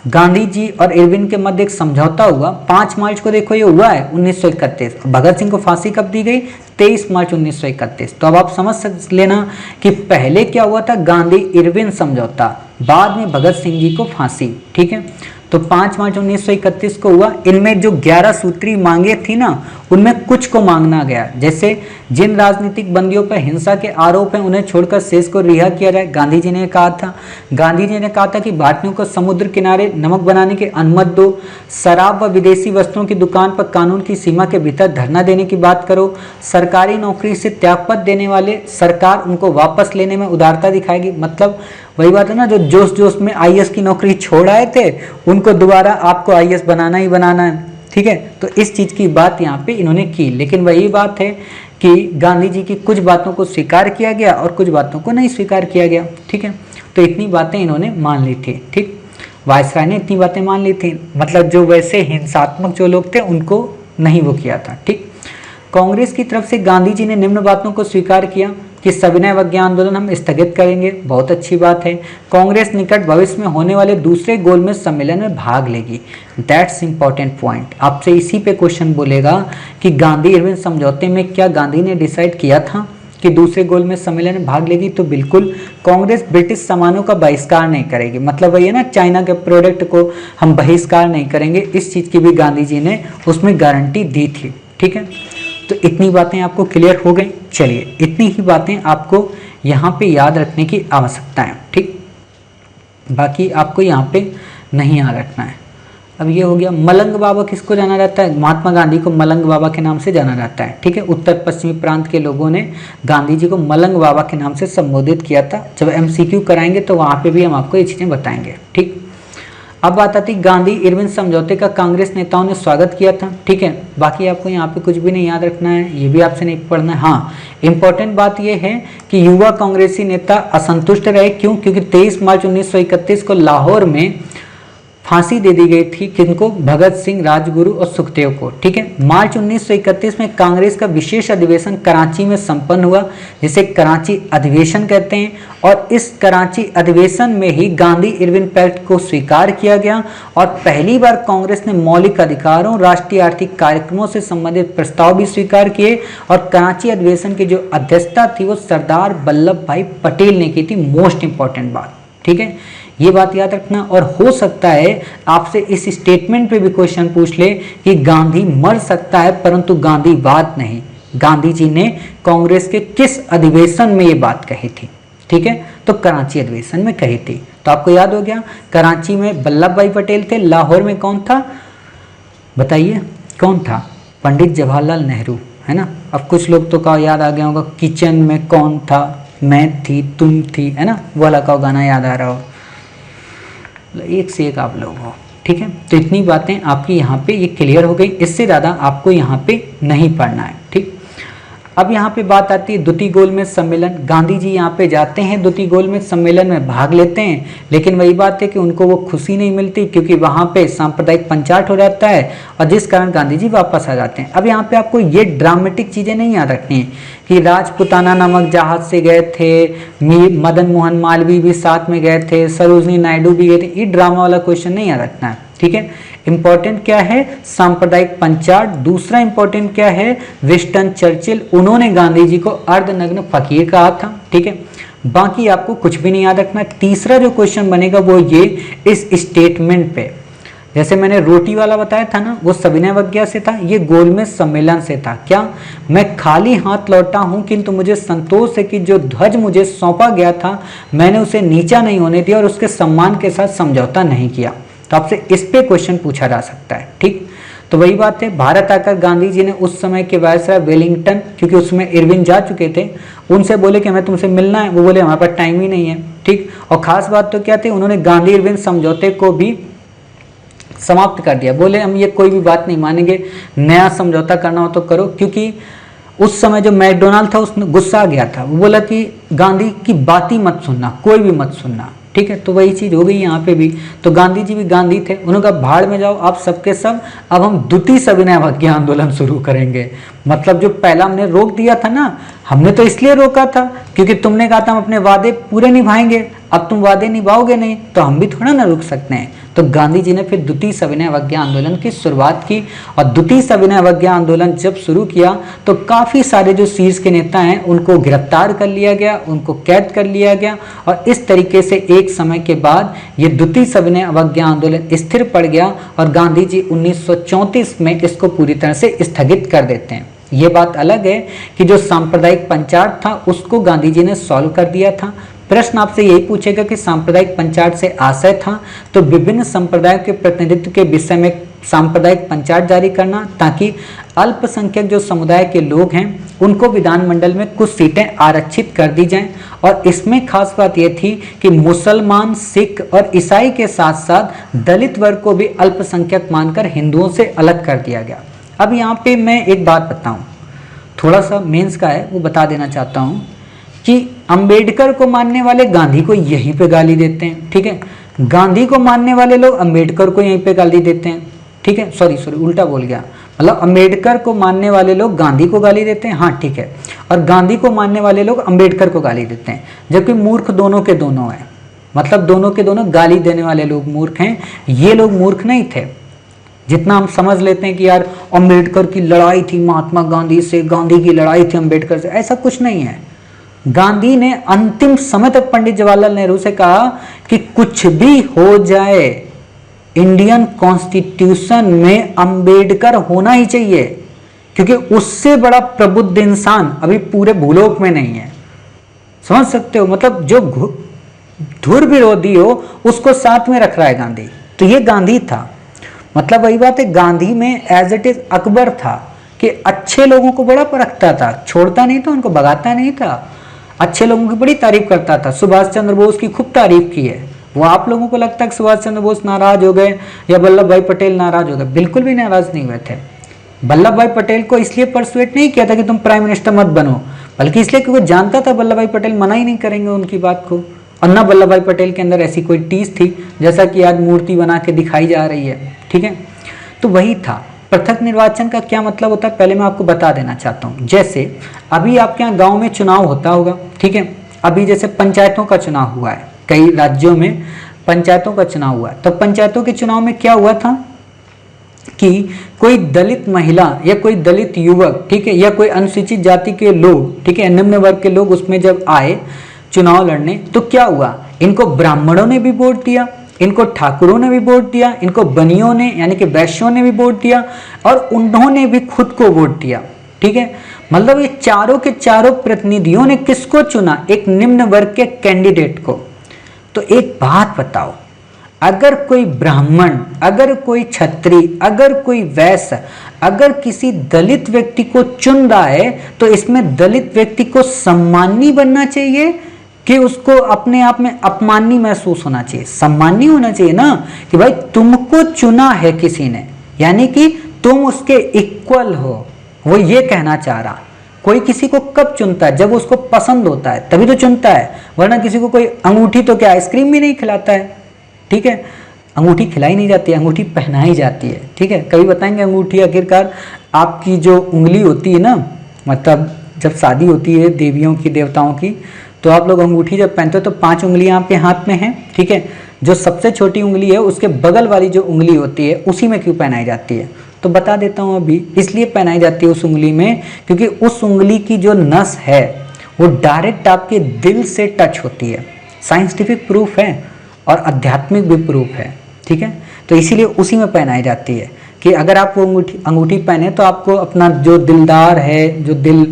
गांधी जी और इरविन के मध्य एक समझौता हुआ। 5 मार्च को देखो ये हुआ है 1931। भगत सिंह को फांसी कब दी गई? 23 मार्च 1931। तो अब आप समझ लेना कि पहले क्या हुआ था, गांधी इरविन समझौता, बाद में भगत सिंह जी को फांसी, ठीक है। तो 5 मार्च 1931 को हुआ। इनमें जो 11 सूत्री मांगे थी ना, उनमें कुछ को मांगना गया, जैसे जिन राजनीतिक बंदियों पर हिंसा के आरोप हैं उन्हें छोड़कर शेष को रिहा किया जाए। गांधी जी ने कहा था कि भारतीयों को समुद्र किनारे नमक बनाने की अनुमति दो, शराब व विदेशी वस्तुओं की दुकान पर कानून की सीमा के भीतर धरना देने की बात करो, सरकारी नौकरी से त्यागपत्र देने वाले सरकार उनको वापस लेने में उदारता दिखाएगी। मतलब वही बात है ना, जो जोश जोश में IAS की नौकरी छोड़ आए थे उनको दोबारा आपको IAS बनाना ही बनाना है, ठीक है। तो इस चीज़ की बात यहाँ पे इन्होंने की, लेकिन वही बात है कि गांधी जी की कुछ बातों को स्वीकार किया गया और कुछ बातों को नहीं स्वीकार किया गया, ठीक है। तो इतनी बातें इन्होंने मान ली थी, ठीक। वायसराय ने इतनी बातें मान ली थी, मतलब जो वैसे हिंसात्मक जो लोग थे उनको नहीं वो किया था, ठीक। कांग्रेस की तरफ से गांधी जी ने निम्न बातों को स्वीकार किया कि सविनय अवज्ञा आंदोलन हम स्थगित करेंगे, बहुत अच्छी बात है। कांग्रेस निकट भविष्य में होने वाले दूसरे गोलमेज सम्मेलन में भाग लेगी। That's important point. आपसे इसी पे क्वेश्चन बोलेगा कि गांधी इरविन समझौते में क्या गांधी ने डिसाइड किया था कि दूसरे गोलमेज सम्मेलन में भाग लेगी? तो बिल्कुल, कांग्रेस ब्रिटिश सामानों का बहिष्कार नहीं करेगी। मतलब वही है ना, चाइना के प्रोडक्ट को हम बहिष्कार नहीं करेंगे, इस चीज़ की भी गांधी जी ने उसमें गारंटी दी थी, ठीक है। तो इतनी बातें आपको क्लियर हो गई। चलिए, इतनी ही बातें आपको यहाँ पे याद रखने की आवश्यकता है, ठीक। बाकी आपको यहाँ पे नहीं याद रखना है। अब ये हो गया। मलंग बाबा किसको जाना जाता है? महात्मा गांधी को मलंग बाबा के नाम से जाना जाता है। ठीक है, उत्तर पश्चिमी प्रांत के लोगों ने गांधी जी को मलंग बाबा के नाम से संबोधित किया था। जब MCQ कराएंगे तो वहाँ पे भी हम आपको ये चीज़ें बताएंगे। ठीक, अब बात आती गांधी इरविन समझौते का कांग्रेस नेताओं ने स्वागत किया था। ठीक है, बाकी आपको यहाँ पे कुछ भी नहीं याद रखना है, ये भी आपसे नहीं पढ़ना है। हाँ, इंपॉर्टेंट बात ये है कि युवा कांग्रेसी नेता असंतुष्ट रहे। क्यों? क्योंकि 23 मार्च 1931 को लाहौर में फांसी दे दी गई थी। किनको? भगत सिंह, राजगुरु और सुखदेव को। ठीक है, मार्च 1931 में कांग्रेस का विशेष अधिवेशन कराची में संपन्न हुआ, जिसे कराची अधिवेशन कहते हैं। और इस कराची अधिवेशन में ही गांधी इरविन पैक्ट को स्वीकार किया गया और पहली बार कांग्रेस ने मौलिक अधिकारों, राष्ट्रीय आर्थिक कार्यक्रमों से संबंधित प्रस्ताव भी स्वीकार किए। और कराची अधिवेशन की जो अध्यक्षता थी वो सरदार वल्लभ भाई पटेल ने की थी। मोस्ट इंपॉर्टेंट बात। ठीक है, ये बात याद रखना। और हो सकता है आपसे इस स्टेटमेंट पे भी क्वेश्चन पूछ ले कि गांधी मर सकता है परंतु गांधीवाद नहीं। गांधी जी ने कांग्रेस के किस अधिवेशन में ये बात कही थी? ठीक है, तो कराची अधिवेशन में कही थी। तो आपको याद हो गया, कराची में वल्लभ भाई पटेल थे, लाहौर में कौन था बताइए? कौन था? पंडित जवाहरलाल नेहरू, है ना। अब कुछ लोग तो का याद आ गया होगा, किचन में कौन था? मैं थी, तुम थी, है ना, वो वाला का गाना याद आ रहा हो। एक से एक आप लोग हो। ठीक है, तो इतनी बातें आपकी यहाँ पे ये क्लियर हो गई। इससे ज़्यादा आपको यहाँ पे नहीं पढ़ना है। ठीक, अब यहाँ पे बात आती है द्वितीय गोलमेज सम्मेलन। गांधी जी यहाँ पे जाते हैं, द्वितीय गोलमेज सम्मेलन में भाग लेते हैं, लेकिन वही बात है कि उनको वो खुशी नहीं मिलती क्योंकि वहाँ पे सांप्रदायिक पंचाट हो जाता है और जिस कारण गांधी जी वापस आ जाते हैं। अब यहाँ पे आपको ये ड्रामेटिक चीज़ें नहीं याद रखनी है कि राजपुताना नामक जहाज से गए थे, मदन मोहन मालवीय भी साथ में गए थे, सरोजनी नायडू भी गए थे। ये ड्रामा वाला क्वेश्चन नहीं याद रखना है। ठीक है, इंपॉर्टेंट क्या है? सांप्रदायिक पंचाट। दूसरा इंपॉर्टेंट क्या है? विंस्टन चर्चिल, उन्होंने गांधी जी को अर्धनग्न फकीर कहा था। ठीक है, बाकी आपको कुछ भी नहीं याद रखना। तीसरा जो क्वेश्चन बनेगा वो ये इस स्टेटमेंट पे, जैसे मैंने रोटी वाला बताया था ना, वो सविनय अवज्ञा से था, ये गोलमेज सम्मेलन से था। क्या? मैं खाली हाथ लौटा हूं किंतु मुझे संतोष है कि जो ध्वज मुझे सौंपा गया था मैंने उसे नीचा नहीं होने दिया और उसके सम्मान के साथ समझौता नहीं किया। तो आपसे इस पे क्वेश्चन पूछा जा सकता है। ठीक, तो वही बात है, भारत आकर गांधी जी ने उस समय के वायसराय वेलिंगटन, क्योंकि उसमें इरविन जा चुके थे, उनसे बोले कि हमें तुमसे मिलना है। वो बोले हमारे पास टाइम ही नहीं है। ठीक, और खास बात तो क्या थी, उन्होंने गांधी इरविन समझौते को भी समाप्त कर दिया। बोले हम ये कोई भी बात नहीं मानेंगे, नया समझौता करना हो तो करो। क्योंकि उस समय जो मैकडोनाल्ड था उसने गुस्सा आ गया था, वो बोला कि गांधी की बात ही मत सुनना, कोई भी मत सुनना। ठीक है, तो वही चीज़ हो गई यहाँ पे भी। तो गांधी जी भी गांधी थे, उन्होंने कहा भाड़ में जाओ आप सबके सब, अब हम द्वितीय सविनय अवज्ञा आंदोलन शुरू करेंगे। मतलब जो पहला हमने रोक दिया था ना, हमने तो इसलिए रोका था क्योंकि तुमने कहा था हम अपने वादे पूरे निभाएंगे, अब तुम वादे निभाओगे नहीं तो हम भी थोड़ा ना रुक सकते हैं। तो गांधी जी ने फिर द्वितीय सविनय अवज्ञा आंदोलन की शुरुआत की। और द्वितीय सविनय अवज्ञा आंदोलन जब शुरू किया तो काफ़ी सारे जो शीर्ष के नेता हैं उनको गिरफ्तार कर लिया गया, उनको कैद कर लिया गया। और इस तरीके से एक समय के बाद ये द्वितीय सविनय अवज्ञा आंदोलन स्थिर पड़ गया और गांधी जी 1934 में इसको पूरी तरह से स्थगित कर देते हैं। ये बात अलग है कि जो सांप्रदायिक पंचाट था उसको गांधी जी ने सॉल्व कर दिया था। प्रश्न आपसे यही पूछेगा कि सांप्रदायिक पंचाट से आशय था तो विभिन्न संप्रदायों के प्रतिनिधित्व के विषय में सांप्रदायिक पंचाट जारी करना, ताकि अल्पसंख्यक जो समुदाय के लोग हैं उनको विधानमंडल में कुछ सीटें आरक्षित कर दी जाएं। और इसमें खास बात यह थी कि मुसलमान, सिख और ईसाई के साथ साथ दलित वर्ग को भी अल्पसंख्यक मानकर हिंदुओं से अलग कर दिया गया। अब यहाँ पे मैं एक बात बताऊं, थोड़ा सा मेंस का है वो बता देना चाहता हूं कि अंबेडकर को मानने वाले गांधी को यहीं पे गाली देते हैं। ठीक है, गांधी को मानने वाले लोग अंबेडकर को यहीं पे गाली देते हैं। ठीक है, सॉरी उल्टा बोल गया, मतलब अंबेडकर को मानने वाले लोग गांधी को गाली देते हैं। हाँ ठीक है, और गांधी को मानने वाले लोग अंबेडकर को गाली देते हैं, जबकि मूर्ख दोनों के दोनों हैं। मतलब दोनों के दोनों गाली देने वाले लोग मूर्ख हैं। ये लोग मूर्ख नहीं थे। जितना हम समझ लेते हैं कि यार अंबेडकर की लड़ाई थी महात्मा गांधी से, गांधी की लड़ाई थी अंबेडकर से, ऐसा कुछ नहीं है। गांधी ने अंतिम समय तक पंडित जवाहरलाल नेहरू से कहा कि कुछ भी हो जाए इंडियन कॉन्स्टिट्यूशन में अंबेडकर होना ही चाहिए, क्योंकि उससे बड़ा प्रबुद्ध इंसान अभी पूरे भूलोक में नहीं है। समझ सकते हो, मतलब जो धुर विरोधी हो उसको साथ में रख रहा है गांधी। तो ये गांधी था। मतलब वही बात है, गांधी में एज इट इज अकबर था कि अच्छे लोगों को बड़ा परखता था, छोड़ता नहीं था, उनको भगाता नहीं था, अच्छे लोगों की बड़ी तारीफ करता था। सुभाष चंद्र बोस की खूब तारीफ की है। वो आप लोगों को लगता है कि सुभाष चंद्र बोस नाराज हो गए या वल्लभ भाई पटेल नाराज हो गए, बिल्कुल भी नाराज नहीं हुए थे। वल्लभ भाई पटेल को इसलिए परसुएट नहीं किया था कि तुम प्राइम मिनिस्टर मत बनो, बल्कि इसलिए कि वो जानता था वल्लभ भाई पटेल मना ही नहीं करेंगे उनकी बात को। और ना वल्लभ भाई पटेल के अंदर ऐसी कोई टीस थी जैसा कि आज मूर्ति बना के दिखाई जा रही है, ठीक है। तो वही था। पृथक निर्वाचन का क्या मतलब होता है पहले मैं आपको बता देना चाहता हूँ। जैसे अभी आपके यहाँ गाँव में चुनाव होता होगा, ठीक है। अभी जैसे पंचायतों का चुनाव हुआ है, कई राज्यों में पंचायतों का चुनाव हुआ है। तो पंचायतों के चुनाव में क्या हुआ था कि कोई दलित महिला या कोई दलित युवक, ठीक है, या कोई अनुसूचित जाति के लोग, ठीक है, निम्न वर्ग के लोग उसमें जब आए चुनाव लड़ने, तो क्या हुआ, इनको ब्राह्मणों ने भी वोट दिया, इनको ठाकुरों ने भी वोट दिया, इनको बनियों ने यानी कि वैश्यों ने भी वोट दिया, और उन्होंने भी खुद को वोट दिया, ठीक है। मतलब ये चारों के चारों प्रतिनिधियों ने किसको चुना, एक निम्न वर्ग के कैंडिडेट को। तो एक बात बताओ, अगर कोई ब्राह्मण, अगर कोई क्षत्रिय, अगर कोई वैश्य, अगर किसी दलित व्यक्ति को चुन रहा है, तो इसमें दलित व्यक्ति को सम्मानी बनना चाहिए कि उसको अपने आप में अपमानी महसूस होना चाहिए? सम्मानी होना चाहिए ना, कि भाई तुमको चुना है किसी ने, यानी कि तुम उसके इक्वल हो। वो ये कहना चाह रहा। कोई किसी को कब चुनता है, जब उसको पसंद होता है तभी तो चुनता है, वरना किसी को कोई अंगूठी तो क्या आइसक्रीम भी नहीं खिलाता है, ठीक है। अंगूठी खिलाई नहीं जाती है, अंगूठी पहनाई जाती है, ठीक है। कई बताएंगे अंगूठी आखिरकार आपकी जो उंगली होती है ना, मतलब जब शादी होती है देवियों की देवताओं की, तो आप लोग अंगूठी जब पहनते हो तो 5 उंगलियां आपके हाथ में हैं, ठीक है। जो सबसे छोटी उंगली है उसके बगल वाली जो उंगली होती है उसी में क्यों पहनाई जाती है, तो बता देता हूँ अभी। इसलिए पहनाई जाती है उस उंगली में क्योंकि उस उंगली की जो नस है वो डायरेक्ट आपके दिल से टच होती है। साइंटिफिक प्रूफ है और आध्यात्मिक भी प्रूफ है, ठीक है। तो इसीलिए उसी में पहनाई जाती है कि अगर आप वो अंगूठी पहने तो आपको अपना जो दिलदार है, जो दिल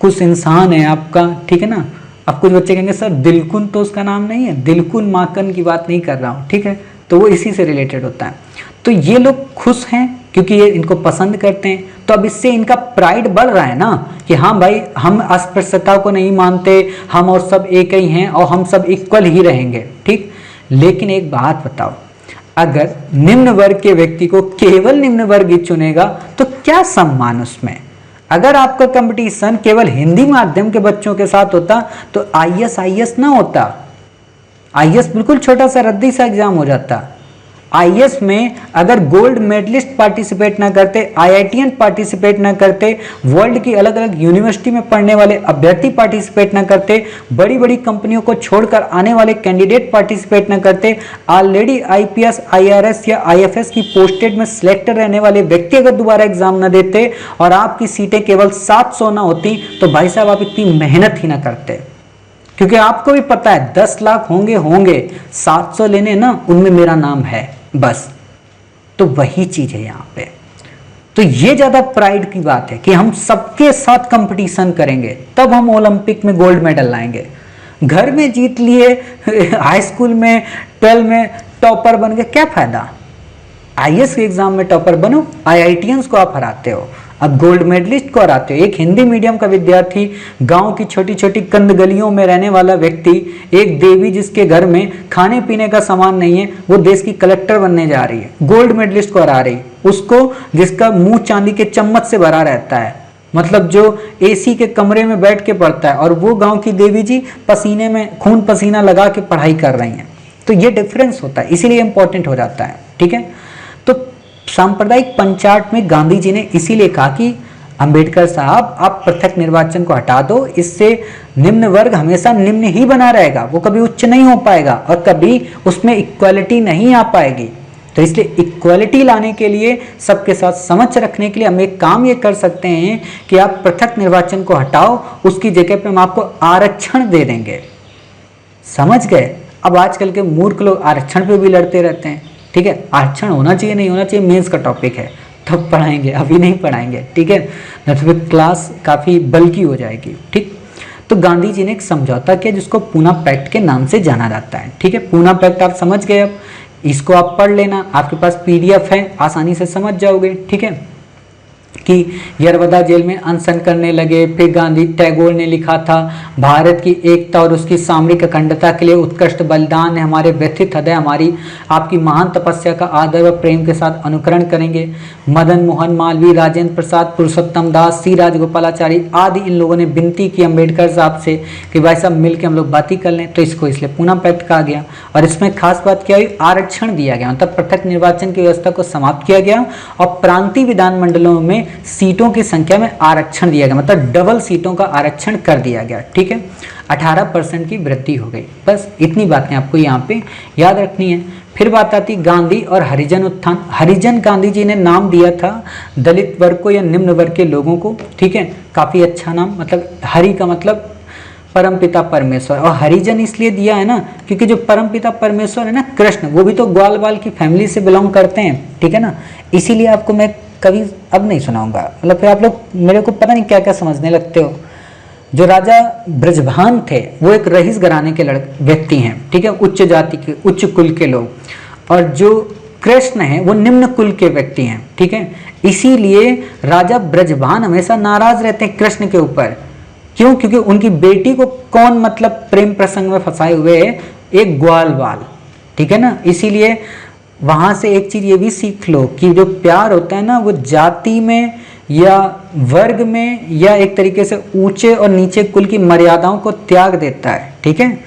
कुछ इंसान है आपका, ठीक है ना। अब कुछ बच्चे कहेंगे सर दिलकुन तो उसका नाम नहीं है, दिलकुन माकन की बात नहीं कर रहा हूँ, ठीक है। तो वो इसी से रिलेटेड होता है। तो ये लोग खुश हैं क्योंकि ये इनको पसंद करते हैं, तो अब इससे इनका प्राइड बढ़ रहा है ना कि हाँ भाई हम अस्पृश्यता को नहीं मानते, हम और सब एक ही हैं और हम सब इक्वल ही रहेंगे, ठीक। लेकिन एक बात बताओ, अगर निम्न वर्ग के व्यक्ति को केवल निम्न वर्ग ही चुनेगा तो क्या सम्मान उसमें? अगर आपका कंपटीशन केवल हिंदी माध्यम के बच्चों के साथ होता तो आईएएस ना होता। आईएएस बिल्कुल छोटा सा रद्दी सा एग्जाम हो जाता। आईएएस में अगर गोल्ड मेडलिस्ट पार्टिसिपेट ना करते, आईआईटीएन पार्टिसिपेट ना करते, वर्ल्ड की अलग अलग यूनिवर्सिटी में पढ़ने वाले अभ्यर्थी पार्टिसिपेट ना करते, बड़ी बड़ी कंपनियों को छोड़कर आने वाले कैंडिडेट पार्टिसिपेट ना करते, ऑलरेडी आईपीएस, आईआरएस या आईएफएस की पोस्टेड में सिलेक्टेड रहने वाले व्यक्ति अगर दोबारा एग्जाम ना देते और आपकी सीटें केवल 700 ना होती, तो भाई साहब आप इतनी मेहनत ही ना करते। क्योंकि आपको भी पता है 10 लाख होंगे 700 लेने ना, उनमें मेरा नाम है बस। तो वही चीज है यहाँ पे। तो ये ज्यादा प्राइड की बात है कि हम सबके साथ कंपटीशन करेंगे तब हम ओलंपिक में गोल्ड मेडल लाएंगे। घर में जीत लिए, हाई स्कूल में 12 में टॉपर बन गए, क्या फायदा? आईएएस के एग्जाम में टॉपर बनो, आईआईटीएंस को आप हराते हो, अब गोल्ड मेडलिस्ट को हराते हो। एक हिंदी मीडियम का विद्यार्थी, गांव की छोटी छोटी कंद गलियों में रहने वाला व्यक्ति, एक देवी जिसके घर में खाने पीने का सामान नहीं है, वो देश की कलेक्टर बनने जा रही है, गोल्ड मेडलिस्ट को हरा रही, उसको जिसका मुंह चांदी के चम्मच से भरा रहता है, मतलब जो एसी के कमरे में बैठ के पढ़ता है, और वो गाँव की देवी जी पसीने में खून पसीना लगा के पढ़ाई कर रही हैं। तो ये डिफरेंस होता है, इसीलिए इंपॉर्टेंट हो जाता है, ठीक है। तो सांप्रदायिक पंचायत में गांधी जी ने इसीलिए कहा कि अंबेडकर साहब आप पृथक निर्वाचन को हटा दो, इससे निम्न वर्ग हमेशा निम्न ही बना रहेगा, वो कभी उच्च नहीं हो पाएगा और कभी उसमें इक्वालिटी नहीं आ पाएगी। तो इसलिए इक्वालिटी लाने के लिए, सबके साथ समझ रखने के लिए हम एक काम ये कर सकते हैं कि आप पृथक निर्वाचन को हटाओ, उसकी जगह पे हम आपको आरक्षण दे देंगे। समझ गए? अब आजकल के मूर्ख लोग आरक्षण पे भी लड़ते रहते हैं, ठीक है। आरक्षण होना चाहिए नहीं होना चाहिए मेंस का टॉपिक है, तब पढ़ाएंगे, अभी नहीं पढ़ाएंगे, ठीक है, नहीं तो फिर क्लास काफ़ी बल्कि हो जाएगी, ठीक। तो गांधी जी ने एक समझौता किया जिसको पूना पैक्ट के नाम से जाना जाता है, ठीक है। पूना पैक्ट आप समझ गए। अब इसको आप पढ़ लेना, आपके पास पीडीएफ है, आसानी से समझ जाओगे। ठीक है, कि यरवदा जेल में अनशन करने लगे। फिर गांधी टैगोर ने लिखा था, भारत की एकता और उसकी सामरिक अखंडता के लिए उत्कृष्ट बलिदान है, हमारे व्यथित हृदय हमारी आपकी महान तपस्या का आदर व प्रेम के साथ अनुकरण करेंगे। मदन मोहन मालवीय, राजेंद्र प्रसाद, पुरुषोत्तम दास, सी राजगोपालाचारी आदि इन लोगों ने विनती की अम्बेडकर साहब से कि भाई साहब मिल के हम लोग बात ही कर लें, तो इसको इसलिए पुनः पैक्ट कहा गया। और इसमें खास बात क्या हुई, आरक्षण दिया गया, मतलब पृथक निर्वाचन की व्यवस्था को समाप्त किया गया और प्रांतीय विधानमंडलों में सीटों की संख्या में आरक्षण दिया गया, मतलब डबल सीटों का आरक्षण कर दिया गया। ठीक है, 18% की वृद्धि हो गई। बस इतनी बातें आपको यहाँ पे याद रखनी है। फिर बात आती गांधी और हरिजन उत्थान। हरिजन गांधी जी ने नाम दिया था दलित वर्ग को या निम्न वर्ग के लोगों को। ठीक है, काफी अच्छा नाम, मतलब हरि का मतलब परमपिता परमेश्वर, और हरिजन इसलिए दिया है ना क्योंकि जो परमपिता परमेश्वर है ना कृष्ण, वो भी तो ग्वाल बाल की फैमिली से बिलोंग करते हैं। ठीक है ना, इसीलिए आपको मैं कभी अब नहीं सुनाऊंगा, मतलब फिर आप लोग मेरे को पता नहीं क्या क्या समझने लगते हो। जो राजा ब्रजभान थे वो एक रईस घराने के व्यक्ति हैं। ठीक है, उच्च जाति के, उच्च कुल के लोग, और जो कृष्ण है वो निम्न कुल के व्यक्ति हैं। ठीक है, इसीलिए राजा ब्रजभान हमेशा नाराज रहते हैं कृष्ण के ऊपर। क्यों? क्योंकि उनकी बेटी को कौन मतलब प्रेम प्रसंग में फंसाए हुए है, एक ग्वाल बाल। ठीक है ना, इसीलिए वहां से एक चीज ये भी सीख लो कि जो प्यार होता है ना वो जाति में या वर्ग में या एक तरीके से ऊंचे और नीचे कुल की मर्यादाओं को त्याग देता है। ठीक है,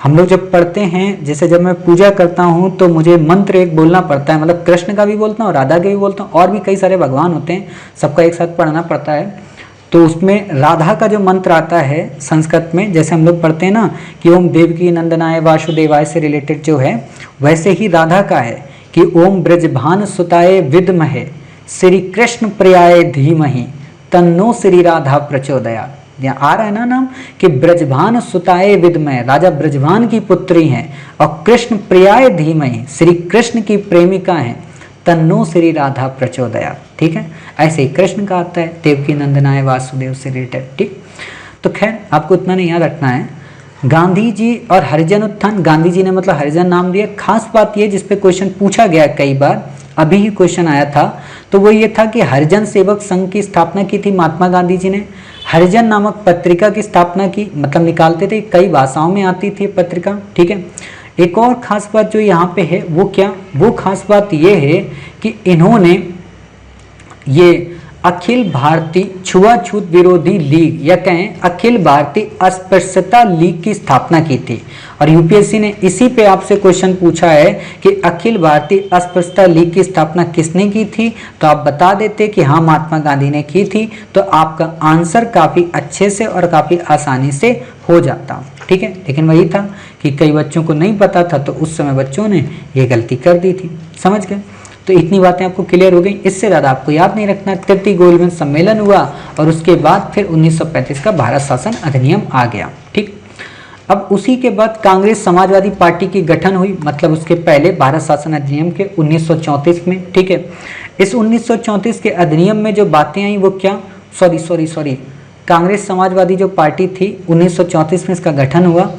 हम लोग जब पढ़ते हैं, जैसे जब मैं पूजा करता हूं तो मुझे मंत्र एक बोलना पड़ता है, मतलब कृष्ण का भी बोलता हूँ, राधा के भी बोलता हूँ, और भी कई सारे भगवान होते हैं, सबका एक साथ पढ़ना पड़ता है। तो उसमें राधा का जो मंत्र आता है संस्कृत में, जैसे हम लोग पढ़ते हैं ना कि ओम देवकी नंदनाय वासुदेवाय से रिलेटेड जो है, वैसे ही राधा का है कि ओम ब्रजभान सुताय विद्महे श्री कृष्ण प्रियाय धीमहि तन्नो श्री राधा प्रचोदयात्। यहाँ आ रहा है ना नाम कि ब्रजभान सुताय विद्महे, राजा ब्रजभान की पुत्री हैं, और कृष्ण प्रियाय धीमहि, श्री कृष्ण की प्रेमिका हैं, तन्नो श्री राधा प्रचोदयात्। ठीक है, ऐसे ही कृष्ण का आता है देवकी नंदनाय वासुदेव से रिलेटेड। ठीक, तो खैर आपको इतना नहीं याद रखना है। गांधी जी और हरिजन उत्थान, गांधी जी ने मतलब हरिजन नाम दिया। खास बात ये जिसपे क्वेश्चन पूछा गया कई बार, अभी ही क्वेश्चन आया था, तो वो ये था कि हरिजन सेवक संघ की स्थापना की थी महात्मा गांधी जी ने। हरिजन नामक पत्रिका की स्थापना की, मतलब निकालते थे, कई भाषाओं में आती थी पत्रिका। ठीक है, एक और खास बात जो यहाँ पे है वो क्या, वो खास बात ये है कि इन्होंने ये अखिल भारतीय छुआछूत विरोधी लीग या कहें अखिल भारतीय अस्पृश्यता लीग की स्थापना की थी। और यूपीएससी ने इसी पे आपसे क्वेश्चन पूछा है कि अखिल भारतीय अस्पृश्यता लीग की स्थापना किसने की थी, तो आप बता देते कि हाँ महात्मा गांधी ने की थी, तो आपका आंसर काफी अच्छे से और काफी आसानी से हो जाता। ठीक है, लेकिन वही था कि कई बच्चों को नहीं पता था, तो उस समय बच्चों ने ये गलती कर दी थी। समझ गए? तो इतनी बातें आपको क्लियर हो गई, इससे ज़्यादा आपको याद नहीं रखना। तृतीय गोलमेज सम्मेलन हुआ और उसके बाद फिर 1935 का भारत शासन अधिनियम आ गया। ठीक, अब उसी के बाद कांग्रेस समाजवादी पार्टी की गठन हुई, मतलब उसके पहले भारत शासन अधिनियम के 1934 में। ठीक है, इस 1934 के अधिनियम में जो बातें आई वो क्या, सॉरी कांग्रेस समाजवादी जो पार्टी थी 1934 में इसका गठन हुआ।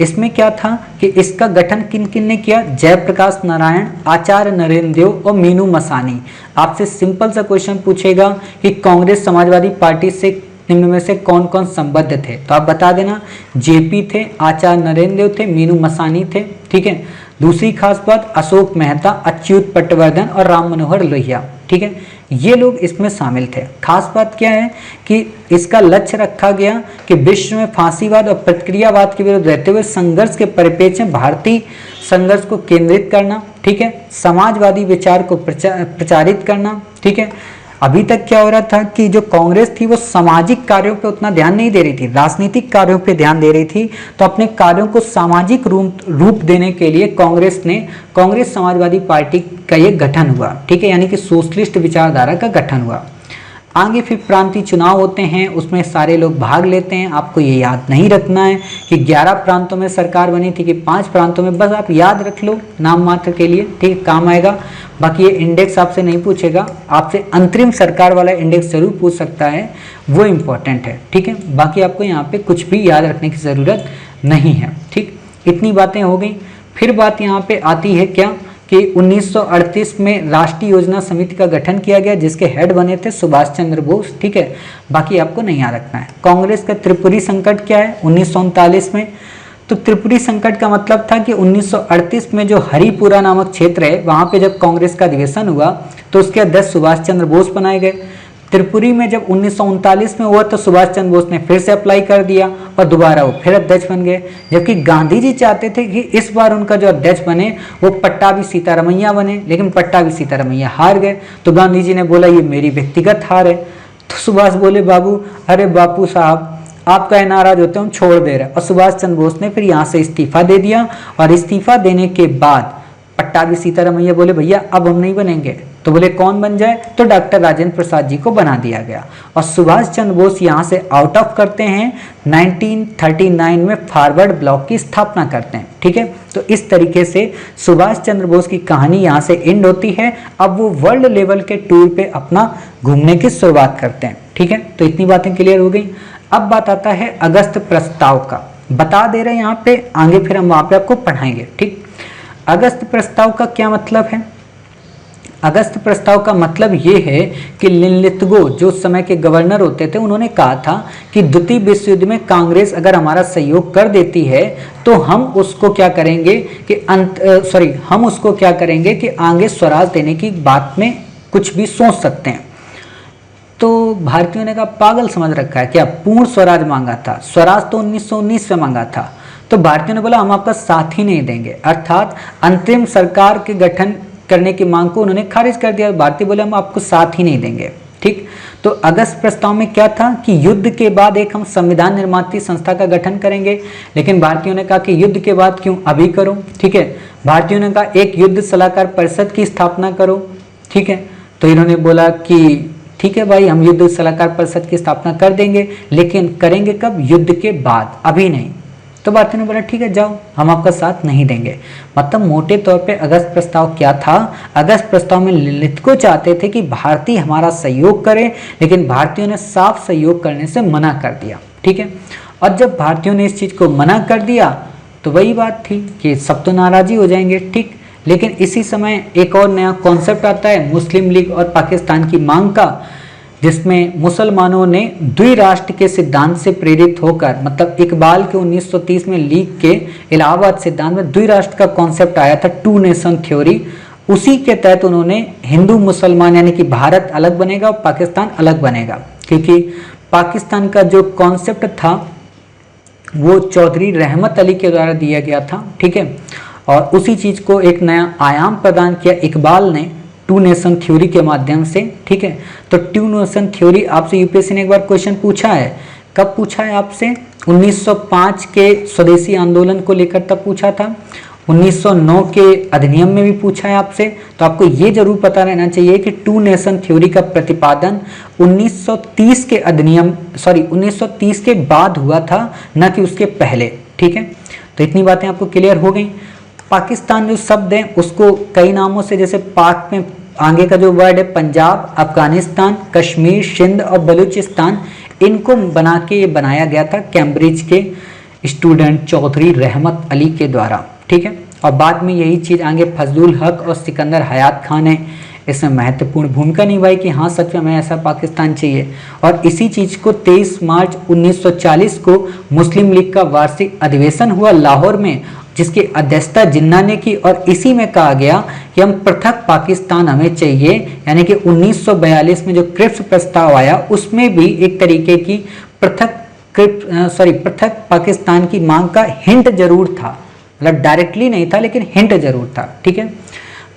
इसमें क्या था कि इसका गठन किन किन ने किया, जयप्रकाश नारायण, आचार्य नरेंद्र देव और मीनू मसानी। आपसे सिंपल सा क्वेश्चन पूछेगा कि कांग्रेस समाजवादी पार्टी से निम्न में से कौन कौन संबद्ध थे, तो आप बता देना, जेपी थे, आचार्य नरेंद्र देव थे, मीनू मसानी थे। ठीक है, दूसरी खास बात अशोक मेहता, अच्युत पटवर्धन और राम मनोहर लोहिया। ठीक है, ये लोग इसमें शामिल थे। खास बात क्या है कि इसका लक्ष्य रखा गया कि विश्व में फांसीवाद और प्रतिक्रियावाद के विरुद्ध रहते हुए संघर्ष के परिप्रेक्ष्य में भारतीय संघर्ष को केंद्रित करना। ठीक है, समाजवादी विचार को प्रचारित करना। ठीक है, अभी तक क्या हो रहा था कि जो कांग्रेस थी वो सामाजिक कार्यों पे उतना ध्यान नहीं दे रही थी, राजनीतिक कार्यों पे ध्यान दे रही थी। तो अपने कार्यों को सामाजिक रूप देने के लिए कांग्रेस समाजवादी पार्टी का ये गठन हुआ। ठीक है, यानी कि सोशलिस्ट विचारधारा का गठन हुआ। आगे फिर प्रांतीय चुनाव होते हैं, उसमें सारे लोग भाग लेते हैं। आपको ये याद नहीं रखना है कि 11 प्रांतों में सरकार बनी थी कि 5 प्रांतों में, बस आप याद रख लो नाम मात्र के लिए। ठीक है, काम आएगा। बाकी ये इंडेक्स आपसे नहीं पूछेगा, आपसे अंतरिम सरकार वाला इंडेक्स जरूर पूछ सकता है, वो इम्पोर्टेंट है। ठीक है, बाकी आपको यहाँ पे कुछ भी याद रखने की ज़रूरत नहीं है। ठीक, इतनी बातें हो गई। फिर बात यहाँ पे आती है क्या कि 1938 में राष्ट्रीय योजना समिति का गठन किया गया जिसके हेड बने थे सुभाष चंद्र बोस। ठीक है, बाकी आपको नहीं याद रखना है। कांग्रेस का त्रिपुरी संकट क्या है 1939 में, तो त्रिपुरी संकट का मतलब था कि 1938 में जो हरिपुरा नामक क्षेत्र है वहां पे जब कांग्रेस का अधिवेशन हुआ तो उसके अध्यक्ष सुभाष चंद्र बोस बनाए गए। त्रिपुरी में जब 1939 में हुआ तो सुभाष चंद्र बोस ने फिर से अप्लाई कर दिया और दोबारा वो फिर अध्यक्ष बन गए, जबकि गांधी जी चाहते थे कि इस बार उनका जो अध्यक्ष बने वो पट्टाभी सीतारमैया बने, लेकिन पट्टाभी सीतारमैया हार गए। तो गांधी जी ने बोला ये मेरी व्यक्तिगत हार है। तो सुभाष बोले बाबू, अरे बापू साहब आप कहे नाराज होते हम छोड़ दे रहे, और सुभाष चंद्र बोस ने फिर यहाँ से इस्तीफा दे दिया। और इस्तीफा देने के बाद पट्टाभी सीतारमैया बोले भैया अब हम नहीं बनेंगे, तो बोले कौन बन जाए, तो डॉक्टर राजेंद्र प्रसाद जी को बना दिया गया और सुभाष चंद्र बोस यहाँ से आउट ऑफ करते हैं। 1939 में फॉरवर्ड ब्लॉक की स्थापना करते हैं। ठीक है, तो इस तरीके से सुभाष चंद्र बोस की कहानी यहाँ से एंड होती है। अब वो वर्ल्ड लेवल के टूर पे अपना घूमने की शुरुआत करते हैं। ठीक है, तो इतनी बातें क्लियर हो गई। अब बात आता है अगस्त प्रस्ताव का, बता दे रहे हैं यहाँ पे, आगे फिर हम वहाँ पे आपको पढ़ाएंगे। ठीक, अगस्त प्रस्ताव का क्या मतलब है? अगस्त प्रस्ताव का मतलब ये है कि लिनलिथगो जो उस समय के गवर्नर होते थे उन्होंने कहा था कि द्वितीय विश्व युद्ध में कांग्रेस अगर हमारा सहयोग कर देती है तो हम उसको क्या करेंगे कि हम उसको क्या करेंगे कि आगे स्वराज देने की बात में कुछ भी सोच सकते हैं। तो भारतीयों ने कहा पागल समझ रखा है क्या, पूर्ण स्वराज मांगा था, स्वराज तो 1919 में मांगा था। तो भारतीयों ने बोला हम आपका साथ ही नहीं देंगे, अर्थात अंतरिम सरकार के गठन करने की मांग को उन्होंने खारिज कर दिया। भारतीय बोले हम आपको साथ ही नहीं देंगे। ठीक, तो अगस्त प्रस्ताव में क्या था कि युद्ध के बाद एक हम संविधान निर्मात्री संस्था का गठन करेंगे, लेकिन भारतीयों ने कहा कि युद्ध के बाद क्यों, अभी करो। ठीक है, भारतीयों ने कहा एक युद्ध सलाहकार परिषद की स्थापना करो। ठीक है, तो इन्होंने बोला कि ठीक है भाई हम युद्ध सलाहकार परिषद की स्थापना कर देंगे, लेकिन करेंगे कब, युद्ध के बाद, अभी नहीं। तो भारतीयों ने बोला ठीक है जाओ हम आपका साथ नहीं देंगे। मतलब मोटे तौर पे अगस्त प्रस्ताव क्या था, अगस्त प्रस्ताव में लिनलिथगो चाहते थे कि भारतीय हमारा सहयोग करे, लेकिन भारतीयों ने साफ सहयोग करने से मना कर दिया। ठीक है, और जब भारतीयों ने इस चीज को मना कर दिया तो वही बात थी कि सब तो नाराज ही हो जाएंगे। ठीक, लेकिन इसी समय एक और नया कॉन्सेप्ट आता है मुस्लिम लीग और पाकिस्तान की मांग का, जिसमें मुसलमानों ने द्विराष्ट्र के सिद्धांत से प्रेरित होकर, मतलब इकबाल के 1930 में लीग के इलाहाबाद सिद्धांत में द्विराष्ट्र का कॉन्सेप्ट आया था, टू नेशन थ्योरी, उसी के तहत उन्होंने हिंदू मुसलमान यानी कि भारत अलग बनेगा और पाकिस्तान अलग बनेगा, क्योंकि पाकिस्तान का जो कॉन्सेप्ट था वो चौधरी रहमत अली के द्वारा दिया गया था। ठीक है, और उसी चीज को एक नया आयाम प्रदान किया इकबाल ने टू नेशन थ्योरी के माध्यम से। ठीक है, तो टू नेशन थ्योरी आपसे यूपीएससी ने एक बार क्वेश्चन पूछा है, कब पूछा है आपसे, 1905 के स्वदेशी आंदोलन को लेकर तब पूछा था, 1909 के अधिनियम में भी पूछा है आपसे। तो आपको ये जरूर पता रहना चाहिए कि टू नेशन थ्योरी का प्रतिपादन 1930 के अधिनियम 1930 के बाद हुआ था, न कि उसके पहले। ठीक है, तो इतनी बातें आपको क्लियर हो गई। पाकिस्तान जो शब्द है उसको कई नामों से, जैसे पाक में आगे का जो वर्ड है पंजाब, अफगानिस्तान, कश्मीर, सिंध और बलूचिस्तान, इनको बना के ये बनाया गया था कैम्ब्रिज के स्टूडेंट चौधरी रहमत अली के द्वारा। ठीक है, और बाद में यही चीज़ आगे फजलुल हक और सिकंदर हयात खान ने इसमें महत्वपूर्ण भूमिका निभाई कि हाँ सच में हमें ऐसा पाकिस्तान चाहिए। और इसी चीज़ को 23 मार्च 1940 को मुस्लिम लीग का वार्षिक अधिवेशन हुआ लाहौर में, जिसकी अध्यक्षता जिन्ना ने की, और इसी में कहा गया कि हम पृथक पाकिस्तान हमें चाहिए, यानी कि 1942 में जो क्रिप्स प्रस्ताव आया उसमें भी एक तरीके की पृथक पाकिस्तान की मांग का हिंट जरूर था, मतलब डायरेक्टली नहीं था लेकिन हिंट जरूर था। ठीक है,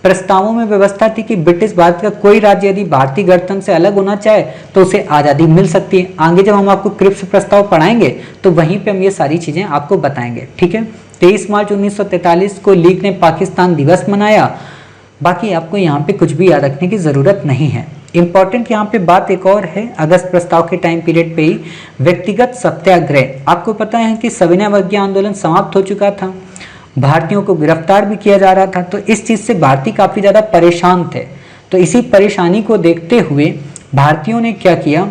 प्रस्तावों में व्यवस्था थी कि ब्रिटिश भारत का कोई राज्य यदि भारतीय गणतंत्र से अलग होना चाहे तो उसे आज़ादी मिल सकती है। आगे जब हम आपको क्रिप्स प्रस्ताव पढ़ाएंगे तो वहीं पे हम ये सारी चीज़ें आपको बताएंगे। ठीक है, 23 मार्च 1943 को लीग ने पाकिस्तान दिवस मनाया। बाकी आपको यहाँ पे कुछ भी याद रखने की ज़रूरत नहीं है। इंपॉर्टेंट यहाँ पे बात एक और है, अगस्त प्रस्ताव के टाइम पीरियड पे ही व्यक्तिगत सत्याग्रह। आपको पता है कि सविनय अवज्ञा आंदोलन समाप्त हो चुका था, भारतीयों को गिरफ्तार भी किया जा रहा था, तो इस चीज़ से भारतीय काफ़ी ज़्यादा परेशान थे। तो इसी परेशानी को देखते हुए भारतीयों ने क्या किया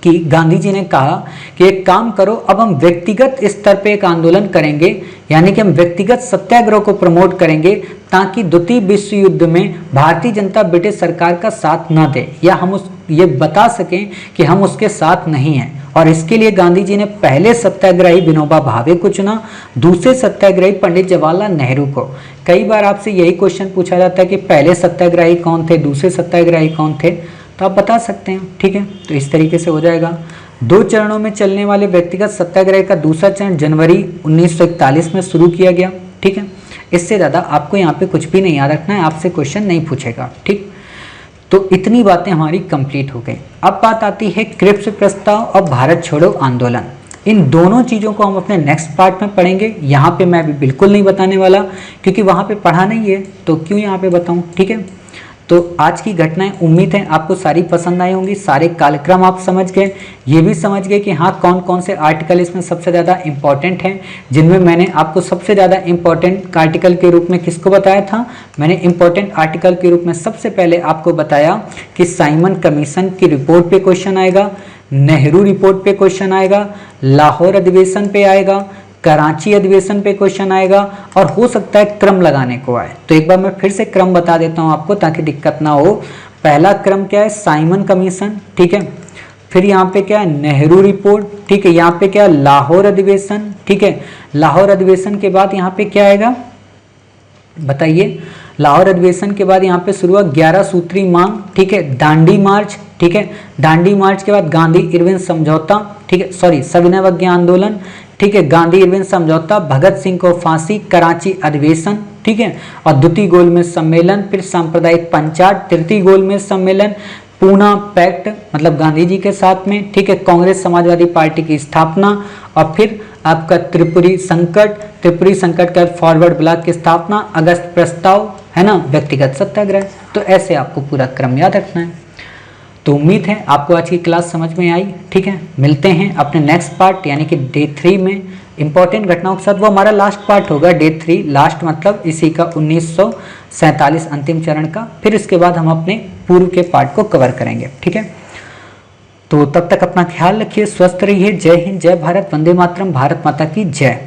कि गांधी जी ने कहा कि एक काम करो, अब हम व्यक्तिगत स्तर पे एक आंदोलन करेंगे, यानी कि हम व्यक्तिगत सत्याग्रह को प्रमोट करेंगे ताकि द्वितीय विश्व युद्ध में भारतीय जनता ब्रिटिश सरकार का साथ न दे, या हम ये बता सकें कि हम उसके साथ नहीं हैं। और इसके लिए गांधी जी ने पहले सत्याग्रही विनोबा भावे को चुना, दूसरे सत्याग्रही पंडित जवाहरलाल नेहरू को। कई बार आपसे यही क्वेश्चन पूछा जाता है कि पहले सत्याग्रही कौन थे, दूसरे सत्याग्रही कौन थे, तो आप बता सकते हैं। ठीक है, तो इस तरीके से हो जाएगा। 2 चरणों में चलने वाले व्यक्तिगत सत्याग्रह का दूसरा चरण जनवरी 1941 में शुरू किया गया। ठीक है, इससे ज़्यादा आपको यहाँ पे कुछ भी नहीं याद रखना है, आपसे क्वेश्चन नहीं पूछेगा। ठीक, तो इतनी बातें हमारी कंप्लीट हो गई। अब बात आती है क्रिप्स प्रस्ताव और भारत छोड़ो आंदोलन। इन दोनों चीज़ों को हम अपने नेक्स्ट पार्ट में पढ़ेंगे। यहाँ पे मैं अभी बिल्कुल नहीं बताने वाला, क्योंकि वहाँ पे पढ़ा नहीं है, तो क्यों यहाँ पे बताऊँ। ठीक है, तो आज की घटनाएं उम्मीद है आपको सारी पसंद आई होंगी, सारे कार्यक्रम आप समझ गए, ये भी समझ गए कि हाँ कौन कौन से आर्टिकल इसमें सबसे ज़्यादा इंपॉर्टेंट हैं, जिनमें मैंने आपको सबसे ज़्यादा इंपॉर्टेंट आर्टिकल के रूप में किसको बताया था। मैंने इंपॉर्टेंट आर्टिकल के रूप में सबसे पहले आपको बताया कि साइमन कमीशन की रिपोर्ट पे क्वेश्चन आएगा, नेहरू रिपोर्ट पे क्वेश्चन आएगा, लाहौर अधिवेशन पे आएगा, कराची अधिवेशन पे क्वेश्चन आएगा, और हो सकता है क्रम लगाने को आए। तो एक बार मैं फिर से क्रम बता देता हूं आपको ताकि दिक्कत ना हो। पहला क्रम क्या है, साइमन कमीशन। ठीक है, फिर यहाँ पे क्या है, नेहरू रिपोर्ट। ठीक है, यहाँ पे क्या है, लाहौर अधिवेशन। ठीक है, लाहौर अधिवेशन के बाद यहाँ पे क्या आएगा बताइए। लाहौर अधिवेशन के बाद यहाँ पे शुरू हुआ 11 सूत्री मांग। ठीक है, दांडी मार्च। ठीक है, दांडी मार्च के बाद गांधी इरविन समझौता। ठीक है, सॉरी, सविनय अवज्ञा आंदोलन। ठीक है, गांधी इरविन समझौता, भगत सिंह को फांसी, कराची अधिवेशन। ठीक है, और द्वितीय गोलमेज सम्मेलन, फिर सांप्रदायिक पंचायत, तृतीय गोलमेज सम्मेलन, पूना पैक्ट मतलब गांधी जी के साथ में। ठीक है, कांग्रेस समाजवादी पार्टी की स्थापना, और फिर आपका त्रिपुरी संकट का फॉरवर्ड ब्लॉक की स्थापना, अगस्त प्रस्ताव, है ना, व्यक्तिगत सत्याग्रह। तो ऐसे आपको पूरा क्रम याद रखना है। तो उम्मीद है आपको आज की क्लास समझ में आई। ठीक है, मिलते हैं अपने नेक्स्ट पार्ट यानी कि डे 3 में इंपॉर्टेंट घटनाओं के साथ। वो हमारा लास्ट पार्ट होगा, डे 3 लास्ट मतलब इसी का 1947 अंतिम चरण का। फिर इसके बाद हम अपने पूर्व के पार्ट को कवर करेंगे। ठीक है, तो तब तक अपना ख्याल रखिए, स्वस्थ रहिए। जय हिंद, जय भारत, वंदे मातरम, भारत माता की जय।